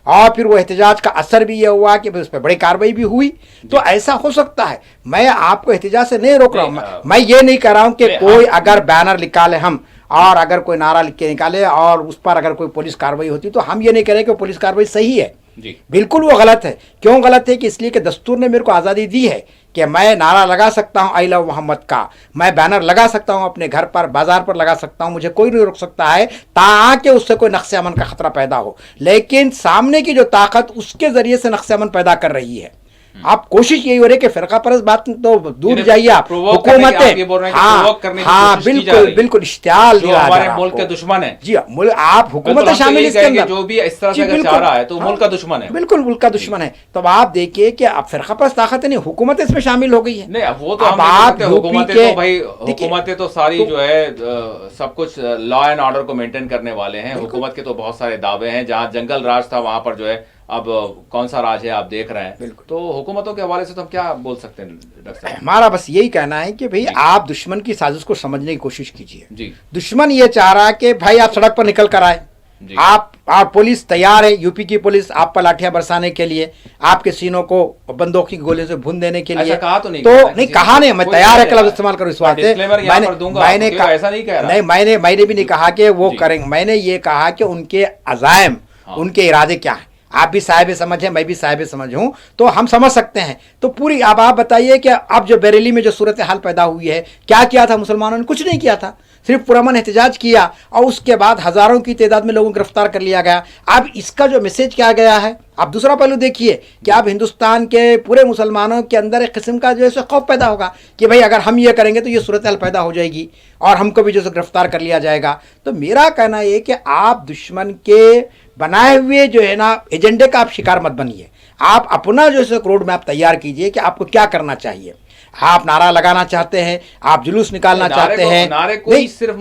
اور پھر وہ احتجاج کا اثر بھی یہ ہوا کہ اس پہ بڑی کارروائی بھی ہوئی. تو ایسا ہو سکتا ہے. میں آپ کو احتجاج سے نہیں روک رہا ہوں، میں یہ نہیں کہہ رہا ہوں کہ کوئی اگر بینر نکالے ہم اور اگر کوئی نعرہ لکھ کے نکالے اور اس پر اگر کوئی پولیس کارروائی ہوتی تو ہم یہ نہیں کہہ رہے کہ پولیس کارروائی صحیح ہے. بالکل وہ غلط ہے. کیوں غلط ہے؟ کہ اس لیے کہ دستور نے میرے کو آزادی دی ہے کہ میں نعرہ لگا سکتا ہوں آئی لو محمد کا، میں بینر لگا سکتا ہوں اپنے گھر پر، بازار پر لگا سکتا ہوں، مجھے کوئی نہیں روک سکتا ہے تاکہ اس سے کوئی نقص امن کا خطرہ پیدا ہو. لیکن سامنے کی جو طاقت اس کے ذریعے سے نقص امن پیدا کر رہی ہے. آپ کوشش یہی ہو رہی ہے کہ فرقہ پرست بات تو دور جائیے، آپ حکومتیں ہاں بالکل بالکل اشتعال دیا
ہمارے ملک کے دشمن ہیں.
جی آپ حکومتیں شامل اس کے اندر
جو بھی اس طرح سے چاہ رہا ہے تو ملک کا دشمن ہے،
بالکل ملک کا دشمن ہے. تو آپ دیکھیے کہ اب فرقہ پرست طاقت نہیں، حکومت اس میں شامل ہو گئی ہے.
نہیں وہ تو آپ حکومتیں تو بھائی حکومتیں تو ساری جو ہے سب کچھ لا اینڈ آرڈر کو مینٹین کرنے والے ہیں. حکومت کے تو بہت سارے دعوے ہیں. جہاں جنگل راج تھا وہاں پر جو ہے اب کون سا راج ہے آپ دیکھ رہے ہیں. تو حکومتوں کے حوالے سے تو ہم کیا بول سکتے ہیں ڈاکٹر صاحب؟
ہمارا بس یہی کہنا ہے کہ بھئی آپ دشمن کی سازش کو سمجھنے کی کوشش کیجیے.
جی
دشمن یہ چاہ رہا کہ بھائی آپ سڑک پر نکل کر آئے، آپ پولیس تیار ہے، یو پی کی پولیس آپ پر لاٹھیاں برسانے کے لیے، آپ کے سینوں کو بندوق کی گولیوں سے بھون دینے کے لیے.
تو
نہیں کہا نہیں، میں تیار ہے کہ لفظ استعمال کروں اس واسطے. میں نے بھی نہیں کہا کہ وہ کریں. میں نے یہ کہا کہ ان کے عزائم ان کے ارادے کیا ہیں. آپ بھی صاحب سمجھ ہیں، میں بھی صاحب سمجھ ہوں، تو ہم سمجھ سکتے ہیں. تو پوری اب آپ بتائیے کہ اب جو بیریلی میں جو صورتحال پیدا ہوئی ہے، کیا کیا تھا مسلمانوں نے؟ کچھ نہیں کیا تھا، صرف پرامن احتجاج کیا اور اس کے بعد ہزاروں کی تعداد میں لوگوں کو گرفتار کر لیا گیا. اب اس کا جو میسج کیا گیا ہے، اب دوسرا پہلو دیکھیے کہ اب ہندوستان کے پورے مسلمانوں کے اندر ایک قسم کا جو ہے خوف پیدا ہوگا کہ بھائی اگر ہم یہ کریں گے تو یہ صورتحال پیدا ہو جائے گی اور ہم کو بھی جو گرفتار کر لیا جائے گا. تو میرا کہنا یہ کہ آپ دشمن کے بنائے ہوئے جو ہے نا ایجنڈے کا آپ شکار مت بنیے. آپ اپنا جو ہے روڈ میپ تیار کیجئے کہ آپ کو کیا کرنا چاہیے. آپ نعرہ لگانا چاہتے ہیں، آپ جلوس نکالنا چاہتے ہیں،
نعرے کوئی صرف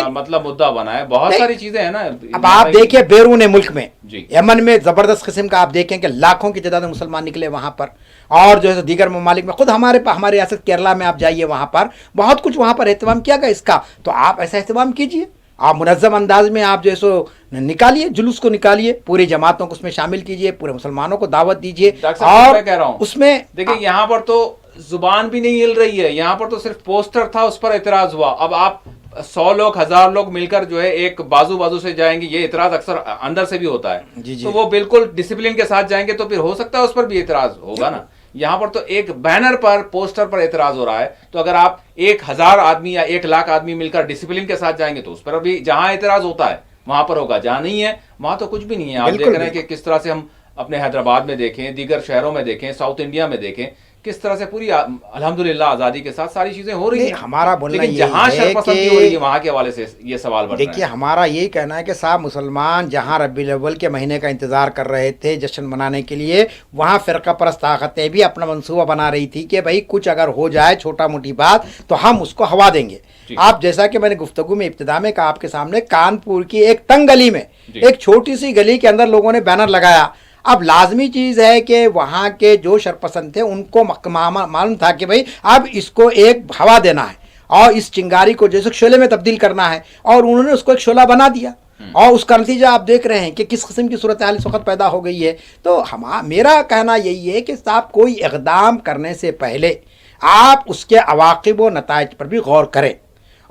مطلب مدعا بنا ہے، بہت ساری چیزیں ہیں نا.
اب آپ دیکھیں بیرون ملک میں یمن میں زبردست قسم کا آپ دیکھیں کہ لاکھوں کی تعداد میں مسلمان نکلے وہاں پر، اور جو ہے دیگر ممالک میں، خود ہمارے ریاست کیرلا میں آپ جائیے، وہاں پر بہت کچھ وہاں پر اہتمام کیا گیا اس کا. تو آپ ایسا اہتمام کیجئے، آپ منظم انداز میں آپ جو ہے سو نکالیے، جلوس کو نکالیے، پوری جماعتوں کو اس میں شامل کیجئے، پورے مسلمانوں کو دعوت دیجئے.
اور میں کہہ رہا ہوں اس میں دیکھیں یہاں پر تو زبان بھی نہیں ہل رہی ہے، یہاں پر تو صرف پوسٹر تھا، اس پر اعتراض ہوا. اب آپ 100 لوگ 1000 لوگ مل کر جو ہے ایک بازو سے جائیں گے، یہ اعتراض اکثر اندر سے بھی ہوتا ہے. تو وہ بالکل ڈسپلن کے ساتھ جائیں گے تو پھر ہو سکتا ہے اس پر بھی اعتراض ہوگا نا. یہاں پر تو ایک بینر پر پوسٹر پر اعتراض ہو رہا ہے، تو اگر آپ 1000 آدمی یا 1,00,000 آدمی مل کر ڈسپلن کے ساتھ جائیں گے تو اس پر بھی جہاں اعتراض ہوتا ہے وہاں پر ہوگا، جہاں نہیں ہے وہاں تو کچھ بھی نہیں ہے. آپ دیکھ رہے ہیں کہ کس طرح سے ہم اپنے حیدرآباد میں دیکھیں، دیگر شہروں میں دیکھیں، ساؤتھ انڈیا میں دیکھیں، کس طرح سے پوری الحمدللہ آزادی کے ساتھ ساری چیزیں ہو رہی ہیں.
ہمارا بولنا
لیکن جہاں شرپسندی ہو رہی ہے وہاں کے حوالے سے یہ سوال بڑھ رہا ہے.
دیکھیے ہمارا یہی کہنا ہے کہ صاحب مسلمان جہاں ربیع الاول کے مہینے کا انتظار کر رہے تھے جشن منانے کے لیے، وہاں فرقہ پرست طاقتیں بھی اپنا منصوبہ بنا رہی تھی کہ بھائی کچھ اگر ہو جائے چھوٹا موٹی بات تو ہم اس کو ہوا دیں گے. آپ جیسا کہ میں نے گفتگو میں ابتدا میں کہا آپ کے سامنے، کانپور کی ایک تنگ گلی میں، ایک چھوٹی سی گلی کے اندر لوگوں نے بینر لگایا. اب لازمی چیز ہے کہ وہاں کے جو شرپسند تھے ان کو معلوم تھا کہ بھائی اب اس کو ایک ہوا دینا ہے، اور اس چنگاری کو جیسے شعلے میں تبدیل کرنا ہے، اور انہوں نے اس کو ایک شعلہ بنا دیا، اور اس کا نتیجہ آپ دیکھ رہے ہیں کہ کس قسم کی صورتحال اس وقت پیدا ہو گئی ہے۔ تو میرا کہنا یہی ہے کہ صاحب کوئی اقدام کرنے سے پہلے آپ اس کے عواقب و نتائج پر بھی غور کریں،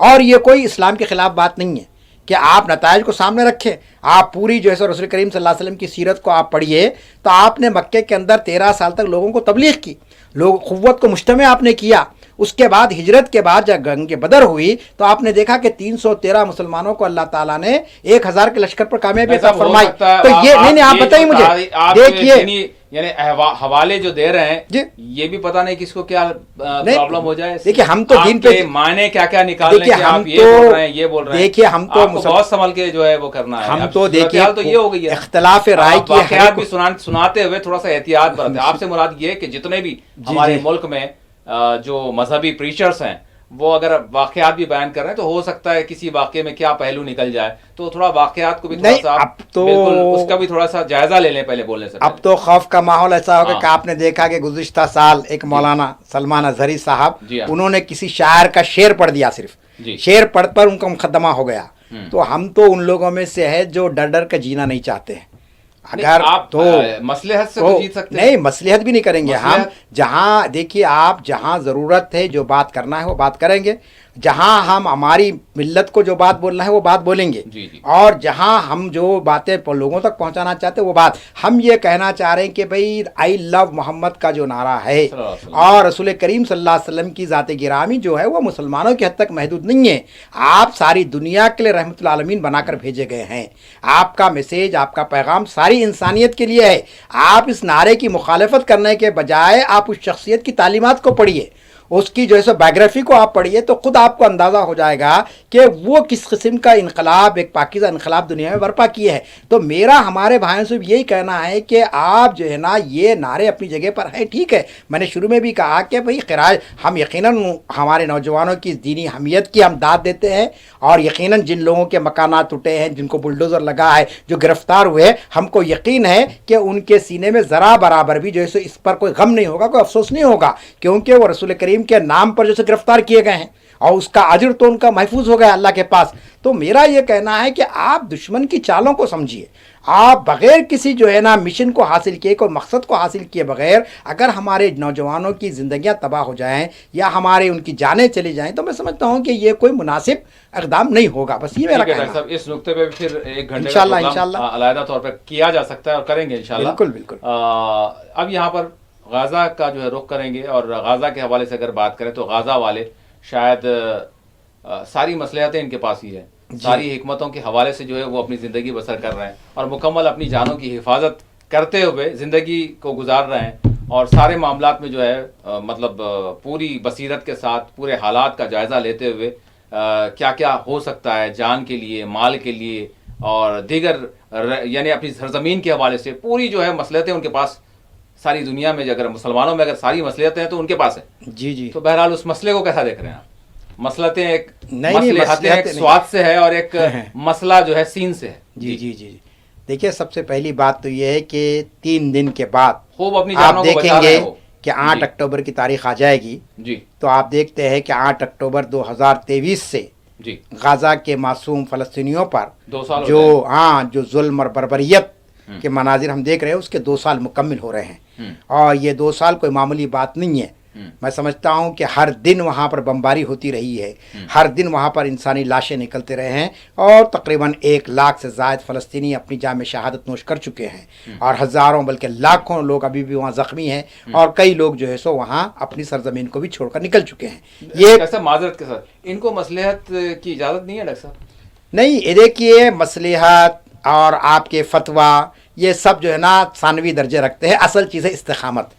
اور یہ کوئی اسلام کے خلاف بات نہیں ہے کہ آپ نتائج کو سامنے رکھیں۔ آپ پوری جو ہے سو رسول کریم صلی اللہ علیہ وسلم کی سیرت کو آپ پڑھیے تو آپ نے مکے کے اندر 13 سال تک لوگوں کو تبلیغ کی، لوگ قوت کو مجتمع آپ نے کیا۔ اس کے بعد ہجرت کے بعد جب جنگ بدر ہوئی تو آپ نے دیکھا کہ 313 مسلمانوں کو اللہ تعالیٰ نے 1000 کے لشکر پر کامیابی عطا فرمائی۔ تو یہ نہیں آپ بتائیے مجھے، دیکھیے
یعنی حوالے جو دے رہے ہیں
جی،
یہ بھی پتہ نہیں کس کو کیا پرابلم ہو جائے۔
دیکھیے ہم تو دین پہ
معنی کیا کیا نکالنے کے آپ یہ بول رہے ہیں، یہ بول رہے ہیں،
دیکھیے ہم تو
بہت سنبھل کے جو ہے وہ کرنا ہے۔
ہم تو دیکھیے
تو یہ ہو گئی ہے
اختلاف رائے کی
واقعات بھی سناتے ہوئے تھوڑا سا احتیاط برتیں۔ آپ سے مراد یہ کہ جتنے بھی ہمارے ملک میں جو مذہبی پریچرز ہیں وہ اگر واقعات بھی بیان کر رہے ہیں تو ہو سکتا ہے کسی واقعے میں کیا پہلو نکل جائے، تو تھوڑا واقعات کو بھی تھوڑا سا بالکل اس کا بھی تھوڑا سا جائزہ لے لیں پہلے بولنے سے۔
اب تو خوف کا ماحول ایسا ہوگا کہ آپ نے دیکھا کہ گزشتہ سال ایک مولانا سلمان اظہری صاحب انہوں نے کسی شاعر کا شعر پڑھ دیا، صرف شعر پڑھ پر ان کا مقدمہ ہو گیا۔ تو ہم تو ان لوگوں میں سے ہے جو ڈر ڈر کے جینا نہیں چاہتے ہیں۔ اگر
آپ
تو
مصلحت سے تو جیت سکتے ہیں،
نہیں مصلحت بھی نہیں کریں گے ہم، جہاں دیکھیے آپ جہاں ضرورت ہے جو بات کرنا ہے وہ بات کریں گے، جہاں ہم ہماری ملت کو جو بات بولنا ہے وہ بات بولیں گے، اور جہاں ہم جو باتیں لوگوں تک پہنچانا چاہتے ہیں وہ بات ہم یہ کہنا چاہ رہے ہیں کہ بھئی آئی لو محمد کا جو نعرہ ہے اور رسول کریم صلی اللہ علیہ وسلم کی ذات گرامی جو ہے وہ مسلمانوں کی حد تک محدود نہیں ہے، آپ ساری دنیا کے لیے رحمت العالمین بنا کر بھیجے گئے ہیں۔ آپ کا میسیج، آپ کا پیغام ساری انسانیت کے لیے ہے۔ آپ اس نعرے کی مخالفت کرنے کے بجائے آپ اس شخصیت کی تعلیمات کو پڑھیے، اس کی جو ہے سو بایوگرافی کو آپ پڑھیے تو خود آپ کو اندازہ ہو جائے گا کہ وہ کس قسم کا انقلاب، ایک پاکیزہ انقلاب دنیا میں برپا کیے ہے۔ تو میرا ہمارے بھائیوں سے یہی کہنا ہے کہ آپ جو ہے نا یہ نعرے اپنی جگہ پر ہے، ٹھیک ہے، میں نے شروع میں بھی کہا کہ بھئی خراج ہم یقیناً ہمارے نوجوانوں کی دینی حمیت کی ہم داد دیتے ہیں، اور یقیناً جن لوگوں کے مکانات ٹوٹے ہیں، جن کو بلڈوزر لگا ہے، جو گرفتار ہوئے، ہم کو یقین ہے کہ ان کے سینے میں ذرا برابر بھی جو ہے سو اس پر کوئی غم نہیں ہوگا، کوئی افسوس نہیں ہوگا، کیونکہ وہ رسول کریم کے نام پر جیسے گرفتار کیے گئے ہیں اور اس کا اجر تو ان کا محفوظ ہو گیا اللہ کے پاس۔ تو میرا یہ کہنا ہے کہ آپ دشمن کی چالوں کو سمجھیے، آپ بغیر کسی جو ہے نا مشن کو حاصل کیے، کوئی مقصد کو حاصل کیے بغیر اگر ہمارے نوجوانوں کی زندگیاں تباہ ہو جائیں یا ہمارے ان کی جانیں چلی جائیں تو میں سمجھتا ہوں کہ یہ کوئی مناسب اقدام نہیں ہوگا۔ بس یہ میرا کہنا ہے۔
اس نقطے پہ پھر ایک گھنٹے
انشاءاللہ
علیحدہ طور پہ کیا جا سکتا ہے اور کریں گے انشاءاللہ۔
بالکل بالکل۔
اب یہاں پر غازہ کا جو ہے رخ کریں گے، اور غازہ کے حوالے سے اگر بات کریں تو غازہ والے شاید ساری مصلحتیں ان کے پاس ہی ہیں، ساری حکمتوں کے حوالے سے جو ہے وہ اپنی زندگی بسر کر رہے ہیں اور مکمل اپنی جانوں کی حفاظت کرتے ہوئے زندگی کو گزار رہے ہیں، اور سارے معاملات میں جو ہے مطلب پوری بصیرت کے ساتھ پورے حالات کا جائزہ لیتے ہوئے کیا کیا ہو سکتا ہے جان کے لیے، مال کے لیے اور دیگر یعنی اپنی سرزمین کے حوالے سے پوری جو ہے مصلحتیں ان کے پاس ساری دنیا میں، اگر مسلمانوں میں اگر ساری مصلحتیں ہیں تو ان کے پاس ہیں۔
جی جی۔
تو بہرحال اس مسئلے کو کیسا دیکھ رہے ہیں آپ؟ مصلحتیں ایک
مصلحتیں
ایک سواد سے ہے اور ایک مسئلہ جو ہے سین سے ہے۔
جی جی جی۔ دیکھیے سب سے پہلی بات تو یہ ہے کہ 3 دن کے بعد
خوب اپنی
آپ
جانوں کو
دیکھیں
بچا رہے
گے
ہو
کہ 8 اکتوبر کی تاریخ آ جائے گی،
جی،
تو آپ دیکھتے ہیں کہ 8 اکتوبر 2023 سے
جی
غزہ کے معصوم فلسطینیوں پر
2 سال
جو ظلم اور بربریت کے مناظر ہم دیکھ رہے ہیں اس کے 2 سال مکمل ہو رہے ہیں، اور یہ 2 سال کوئی معمولی بات نہیں ہے۔ میں سمجھتا ہوں کہ ہر دن وہاں پر بمباری ہوتی رہی ہے، ہر دن وہاں پر انسانی لاشیں نکلتے رہے ہیں، اور تقریباً 1 لاکھ سے زائد فلسطینی اپنی جام شہادت نوش کر چکے ہیں، اور ہزاروں بلکہ لاکھوں لوگ ابھی بھی وہاں زخمی ہیں، اور کئی لوگ جو ہے سو وہاں اپنی سرزمین کو بھی چھوڑ کر نکل چکے ہیں۔ یہ
کیسے معذرت کے ساتھ ان کو مصلحت کی اجازت نہیں ہے ڈاکٹر صاحب؟
نہیں، یہ دیکھیے مصلحت اور آپ کے فتویٰ یہ سب جو ہے نا ثانوی درجے رکھتے ہیں، اصل چیز ہے استقامت۔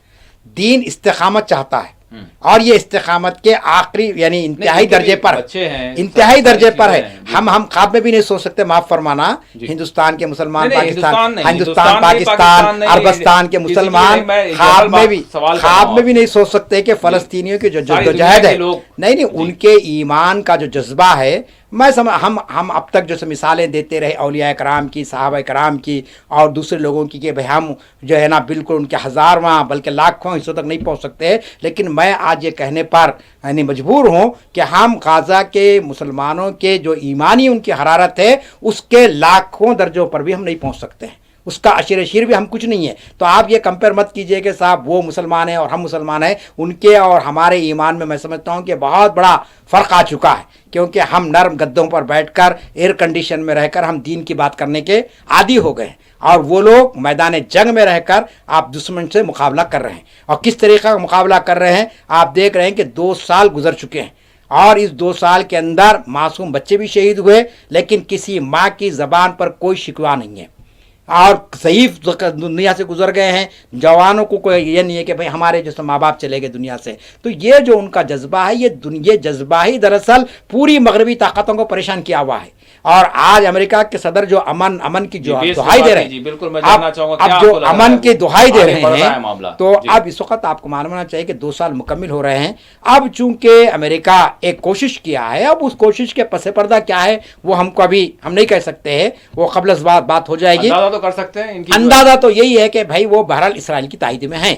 دین استقامت چاہتا ہے، اور یہ استقامت کے آخری یعنی انتہائی درجے پر انتہائی درجے پر ہے۔ ہم خواب میں بھی نہیں سوچ سکتے، معاف فرمانا، ہندوستان کے مسلمان، ہندوستان پاکستان عربستان کے مسلمان خواب میں بھی نہیں سوچ سکتے کہ فلسطینیوں کی جو جدوجہد ہے، نہیں ان کے ایمان کا جو جذبہ ہے، ہم اب تک جو مثالیں دیتے رہے اولیاء کرام کی، صحابہ کرام کی اور دوسرے لوگوں کی، کہ بھئی ہم جو ہے نا بالکل ان کے ہزارواں بلکہ لاکھوں حصوں تک نہیں پہنچ سکتے، لیکن میں آج یہ کہنے پر یعنی مجبور ہوں کہ ہم غزہ کے مسلمانوں کے جو ایمانی ان کی حرارت ہے اس کے لاکھوں درجوں پر بھی ہم نہیں پہنچ سکتے ہیں، اس کا اشیر اشیر بھی ہم کچھ نہیں ہے۔ تو آپ یہ کمپیئر مت کیجئے کہ صاحب وہ مسلمان ہیں اور ہم مسلمان ہیں، ان کے اور ہمارے ایمان میں سمجھتا ہوں کہ بہت بڑا فرق آ چکا ہے، کیونکہ ہم نرم گدوں پر بیٹھ کر ایئر کنڈیشن میں رہ کر ہم دین کی بات کرنے کے عادی ہو گئے ہیں، اور وہ لوگ میدان جنگ میں رہ کر آپ دشمن سے مقابلہ کر رہے ہیں، اور کس طریقے کا مقابلہ کر رہے ہیں آپ دیکھ رہے ہیں کہ 2 سال گزر چکے ہیں، اور اس 2 سال کے اندر معصوم بچے بھی شہید ہوئے، لیکن کسی ماں کی زبان پر کوئی شکوہ نہیں ہے، اور ضعیف دنیا سے گزر گئے ہیں، جوانوں کو کوئی یہ نہیں ہے کہ بھئی ہمارے جیسے ماں باپ چلے گئے دنیا سے۔ تو یہ جو ان کا جذبہ ہے، یہ جذبہ ہی دراصل پوری مغربی طاقتوں کو پریشان کیا ہوا ہے، اور آج امریکہ کے صدر جو امن کی جو دہائی دے رہے ہیں،
بالکل میں جاننا چاہوں گا
اب جو امن کی دہائی دے رہے ہیں، تو
جی۔
اب اس وقت آپ کو معلوم ہونا چاہیے کہ 2 سال مکمل ہو رہے ہیں۔ اب چونکہ امریکہ ایک کوشش کیا ہے، اب اس کوشش کے پس پردہ کیا ہے وہ ہم کو ابھی ہم نہیں کہہ سکتے ہیں، وہ قبل از بات ہو جائے گی۔
اندازہ تو کر سکتے ہیں،
اندازہ تو یہی ہے کہ بھائی وہ بہرحال اسرائیل کی تائید میں ہیں،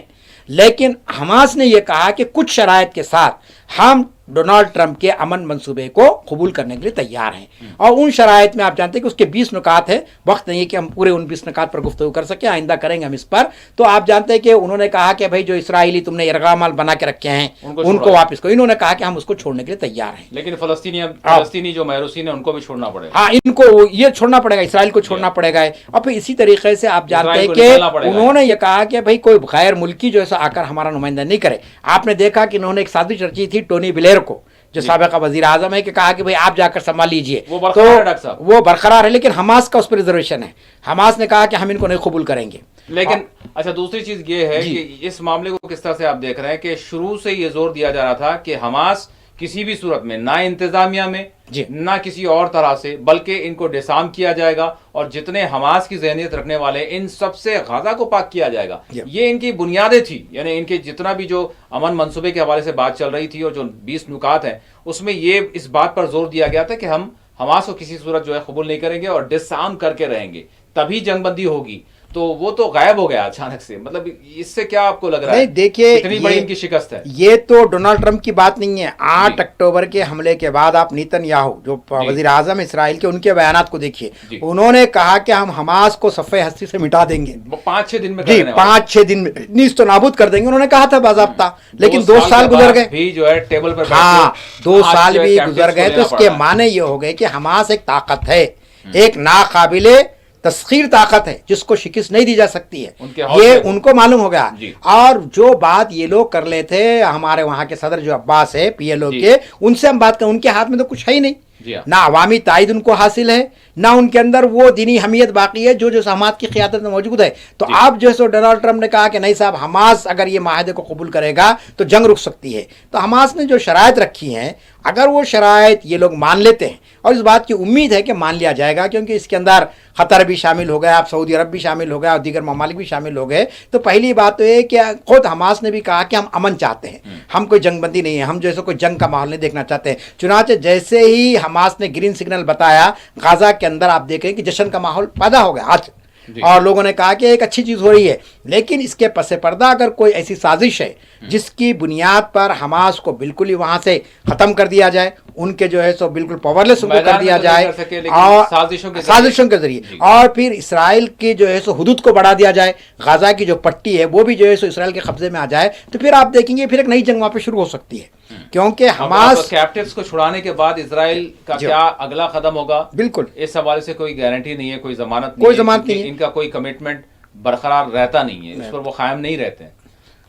لیکن حماس نے یہ کہا کہ کچھ شرائط کے ساتھ ہم ڈونالڈ ٹرمپ کے امن منصوبے کو قبول کرنے کے لیے تیار ہیں، اور ان شرائط میں آپ جانتے ہیں کہ اس کے 20 نکات ہیں، وقت نہیں ہے کہ ہم پورے ان 20 نکات پر گفتگو کر سکیں، آئندہ کریں گے ہم اس پر۔ تو آپ جانتے ہیں کہ انہوں نے کہا کہ بھائی جو اسرائیلی تم نے یرغمال بنا کے رکھے ہیں ان کو واپس کرو، انہوں نے کہا کہ ہم اس کو چھوڑنے کے لیے تیار ہیں،
لیکن فلسطینی جو محروسین ہیں ان کو بھی چھوڑنا پڑے گا۔
ہاں، ان کو یہ چھوڑنا پڑے گا، اسرائیل کو چھوڑنا پڑے گا۔ اور پھر اسی طریقے سے آپ جانتے ہیں کہ انہوں نے یہ کہا کہ بھائی کوئی غیر ملکی جو ایسا آ کر ہمارا نمائندہ نہیں کرے۔ آپ نے دیکھا کہ انہوں نے ایک سازش رچی تھی ٹونی بلیر کو، جو سابقہ وزیر اعظم ہے، کہ کہا کہ بھئی آپ جا کر سنبھال لیجئے، تو وہ برقرار ہے، لیکن حماس کا اس پر ریزرویشن ہے، حماس نے کہا کہ ہم ان کو نہیں قبول کریں گے۔
لیکن اچھا، دوسری چیز یہ ہے کہ اس معاملے کو کس طرح سے آپ دیکھ رہے ہیں کہ شروع سے یہ زور دیا جا رہا تھا کہ حماس کسی بھی صورت میں نہ انتظامیہ میں نہ کسی اور طرح سے، بلکہ ان کو ڈسارم کیا جائے گا، اور جتنے حماس کی ذہنیت رکھنے والے ان سب سے غزہ کو پاک کیا جائے گا۔ یہ ان کی بنیادیں تھی، یعنی ان کے جتنا بھی جو امن منصوبے کے حوالے سے بات چل رہی تھی اور جو 20 نکات ہیں اس میں یہ اس بات پر زور دیا گیا تھا کہ ہم حماس کو کسی صورت جو ہے قبول نہیں کریں گے اور ڈسارم کر کے رہیں گے، تبھی جنگ بندی ہوگی۔ تو وہ تو غائب ہو گیا اچانک سے، مطلب اس سے کیا آپ کو لگ رہا ہے؟
دیکھیے
اتنی بڑی ان کی شکست ہے۔
یہ تو ڈونالڈ ٹرمپ کی بات نہیں ہے۔ 8 اکتوبر کے حملے کے بعد آپ نیتن یاہو جو وزیر اعظم اسرائیل کے، ان کے بیانات کو دیکھیے، انہوں نے کہا کہ ہم حماس کو صفحہ ہستی سے مٹا دیں گے
5-6 دن میں،
5-6 دن میں نیست و نابود کر دیں گے، انہوں نے کہا تھا باضابطہ، لیکن 2 سال گزر گئے
بھی جو ہے ٹیبل پر،
ہاں 2 سال بھی گزر گئے، تو اس کے معنی یہ ہو گئے کہ حماس ایک طاقت ہے، ایک ناقابل تسخیر طاقت ہے جس کو شکست نہیں دی جا سکتی ہے، یہ ان کو معلوم ہو گیا۔ اور جو بات یہ لوگ کر لے تھے، ہمارے وہاں کے صدر جو عباس ہے PLO کے، ان سے ہم بات کریں، ان کے ہاتھ میں تو کچھ ہے ہی نہیں، نہ عوامی تائید ان کو حاصل ہے، نہ ان کے اندر وہ دینی حمیت باقی ہے جو حماس کی قیادت میں موجود ہے۔ تو اب جو ہے ڈونالڈ ٹرمپ نے کہا کہ نہیں صاحب، حماس اگر یہ معاہدے کو قبول کرے گا تو جنگ رک سکتی ہے۔ تو حماس نے جو شرائط رکھی ہیں، اگر وہ شرائط یہ لوگ مان لیتے ہیں، اور اس بات کی امید ہے کہ مان لیا جائے گا، کیونکہ اس کے اندر قطر بھی شامل ہو گیا، اب سعودی عرب بھی شامل ہو گیا، اور دیگر ممالک بھی شامل ہو گئے، تو پہلی بات تو یہ کہ خود حماس نے بھی کہا کہ ہم امن چاہتے ہیں، ہم کوئی جنگ بندی نہیں ہے، ہم جیسے کوئی جنگ کا ماحول نہیں دیکھنا چاہتے ہیں۔ چنانچہ جیسے ہی حماس نے گرین سگنل بتایا، غزہ کے اندر آپ دیکھیں کہ جشن کا ماحول پیدا ہو گیا آج، اور لوگوں نے کہا کہ ایک اچھی چیز ہو رہی ہے۔ لیکن اس کے پس پردہ اگر کوئی ایسی سازش ہے جس کی بنیاد پر حماس کو بالکل ہی وہاں سے ختم کر دیا جائے، ان کے جو ہے سو بالکل پاورلیس ان کو کر دیا جائے، اور سازشوں کے ذریعے، اور پھر اسرائیل کی جو ہے سو حدود کو بڑھا دیا جائے، غزہ کی جو پٹی ہے وہ بھی جو ہے سو اسرائیل کے قبضے میں آ جائے، تو پھر آپ دیکھیں گے پھر ایک نئی جنگ وہاں پہ شروع ہو سکتی ہے، کیونکہ حماس
کیپٹیوز کو چھڑانے کے بعد اسرائیل کا کیا اگلا قدم ہوگا،
بالکل
اس حوالے سے کوئی گارنٹی نہیں ہے، کوئی ضمانت
نہیں ہے،
ان کا کوئی کمٹمنٹ برقرار رہتا نہیں ہے، اس پر وہ قائم نہیں رہتے ہیں۔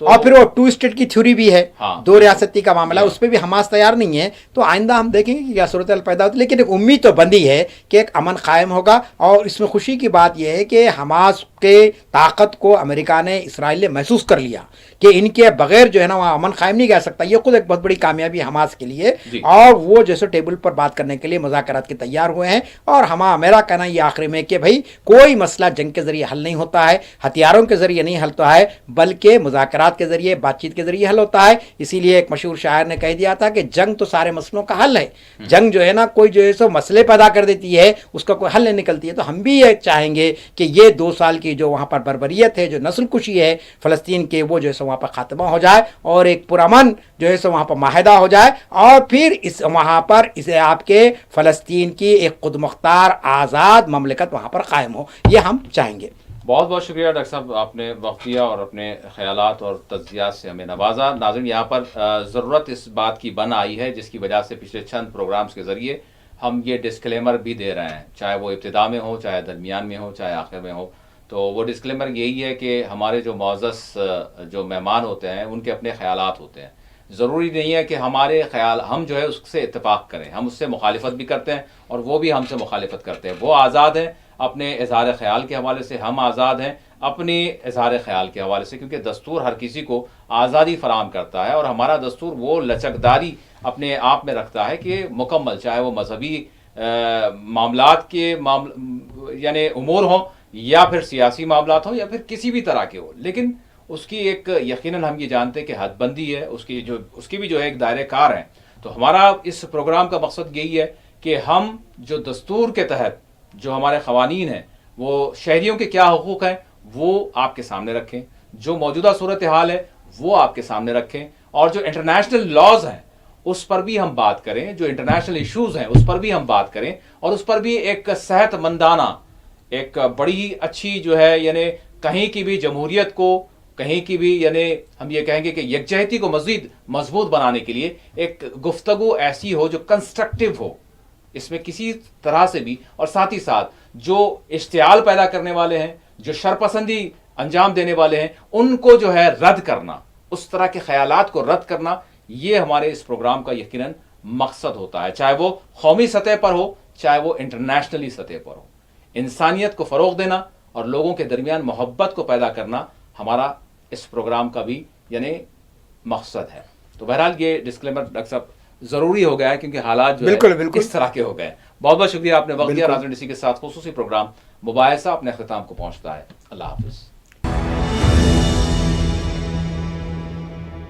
اور پھر وہ 2 اسٹیٹ کی تھیوری بھی ہے، 2 ریاستی کا معاملہ، اس پہ بھی حماس تیار نہیں ہے۔ تو آئندہ ہم دیکھیں گے کہ کیا صورتحال پیدا ہوتی ہے، لیکن ایک امید تو بندی ہے کہ ایک امن قائم ہوگا۔ اور اس میں خوشی کی بات یہ ہے کہ حماس کے طاقت کو امریکہ نے، اسرائیل نے محسوس کر لیا کہ ان کے بغیر جو ہے نا وہاں امن قائم نہیں کر سکتا۔ یہ خود ایک بہت بڑی کامیابی حماس کے لیے، اور وہ جیسے ٹیبل پر بات کرنے کے لیے مذاکرات کے تیار ہوئے ہیں۔ اور میرا کہنا یہ آخری میں کہ بھائی کوئی مسئلہ جنگ کے ذریعے حل نہیں ہوتا ہے، ہتھیاروں کے ذریعے نہیں حل ہوتا ہے، بلکہ مذاکرات مذاکرات کے ذریعے بات چیت کے ذریعے حل ہوتا ہے. اسی لیے ایک مشہور شاعر نے کہہ دیا تھا کہ جنگ تو سارے مسئلوں کا حل ہے. جنگ جو ہے نا کوئی جو ہے سو مسئلے پیدا کر دیتی ہے, اس کا کوئی حل نہیں نکلتی ہے. تو ہم بھی یہ چاہیں گے کہ یہ 2 سال کی جو وہاں پر بربریت ہے, جو نسل کشی ہے فلسطین کے, وہ جو ہے سو وہاں پر خاتمہ ہو جائے اور ایک پرامن جو ہے سو وہاں پر معاہدہ ہو جائے, اور پھر اس وہاں پر اسے آپ کے فلسطین کی ایک خود مختار آزاد مملکت وہاں پر قائم ہو. یہ ہم چاہیں گے.
بہت بہت شکریہ ڈاکٹر صاحب, آپ نے وقت دیا اور اپنے خیالات اور تجزیات سے ہمیں نوازا. ناظرین, یہاں پر ضرورت اس بات کی بن آئی ہے جس کی وجہ سے پچھلے چند پروگرامز کے ذریعے ہم یہ ڈسکلیمر بھی دے رہے ہیں, چاہے وہ ابتدا میں ہو, چاہے درمیان میں ہو, چاہے آخر میں ہو. تو وہ ڈسکلیمر یہی ہے کہ ہمارے جو معزز جو مہمان ہوتے ہیں ان کے اپنے خیالات ہوتے ہیں. ضروری نہیں ہے کہ ہمارے خیال ہم جو ہے اس سے اتفاق کریں, ہم اس سے مخالفت بھی کرتے ہیں اور وہ بھی ہم سے مخالفت کرتے ہیں. وہ آزاد ہیں اپنے اظہار خیال کے حوالے سے, ہم آزاد ہیں اپنے اظہار خیال کے حوالے سے, کیونکہ دستور ہر کسی کو آزادی فراہم کرتا ہے اور ہمارا دستور وہ لچکداری اپنے آپ میں رکھتا ہے کہ مکمل, چاہے وہ مذہبی معاملات کے یعنی امور ہوں یا پھر سیاسی معاملات ہوں یا پھر کسی بھی طرح کے ہو, لیکن اس کی ایک یقیناً ہم یہ جانتے ہیں کہ حد بندی ہے, اس کی بھی جو ہے ایک دائرہ کار ہے. تو ہمارا اس پروگرام کا مقصد یہی ہے کہ ہم جو دستور کے تحت جو ہمارے قوانین ہیں وہ شہریوں کے کیا حقوق ہیں وہ آپ کے سامنے رکھیں, جو موجودہ صورتحال ہے وہ آپ کے سامنے رکھیں, اور جو انٹرنیشنل لاز ہیں اس پر بھی ہم بات کریں, جو انٹرنیشنل ایشوز ہیں اس پر بھی ہم بات کریں, اور اس پر بھی ایک صحت مندانہ, ایک بڑی اچھی جو ہے یعنی کہیں کی بھی جمہوریت کو, کہیں کی بھی یعنی ہم یہ کہیں گے کہ یکجہتی کو مزید مضبوط بنانے کے لیے ایک گفتگو ایسی ہو جو کنسٹرکٹیو ہو, اس میں کسی طرح سے بھی, اور ساتھ ہی ساتھ جو اشتعال پیدا کرنے والے ہیں, جو شرپسندی انجام دینے والے ہیں, ان کو جو ہے رد کرنا, اس طرح کے خیالات کو رد کرنا, یہ ہمارے اس پروگرام کا یقیناً مقصد ہوتا ہے, چاہے وہ قومی سطح پر ہو چاہے وہ انٹرنیشنلی سطح پر ہو. انسانیت کو فروغ دینا اور لوگوں کے درمیان محبت کو پیدا کرنا ہمارا اس پروگرام کا بھی یعنی مقصد ہے. تو بہرحال یہ ڈسکلیمر ڈاکٹر صاحب ضروری ہو گیا ہے کیونکہ حالات جو ہے اس طرح کے ہو گئے. بہت بہت شکریہ, آپ نے وقت دیا. ناظرین, اسی کے ساتھ خصوصی پروگرام مباحثہ اپنے اختتام کو پہنچتا ہے. اللہ حافظ.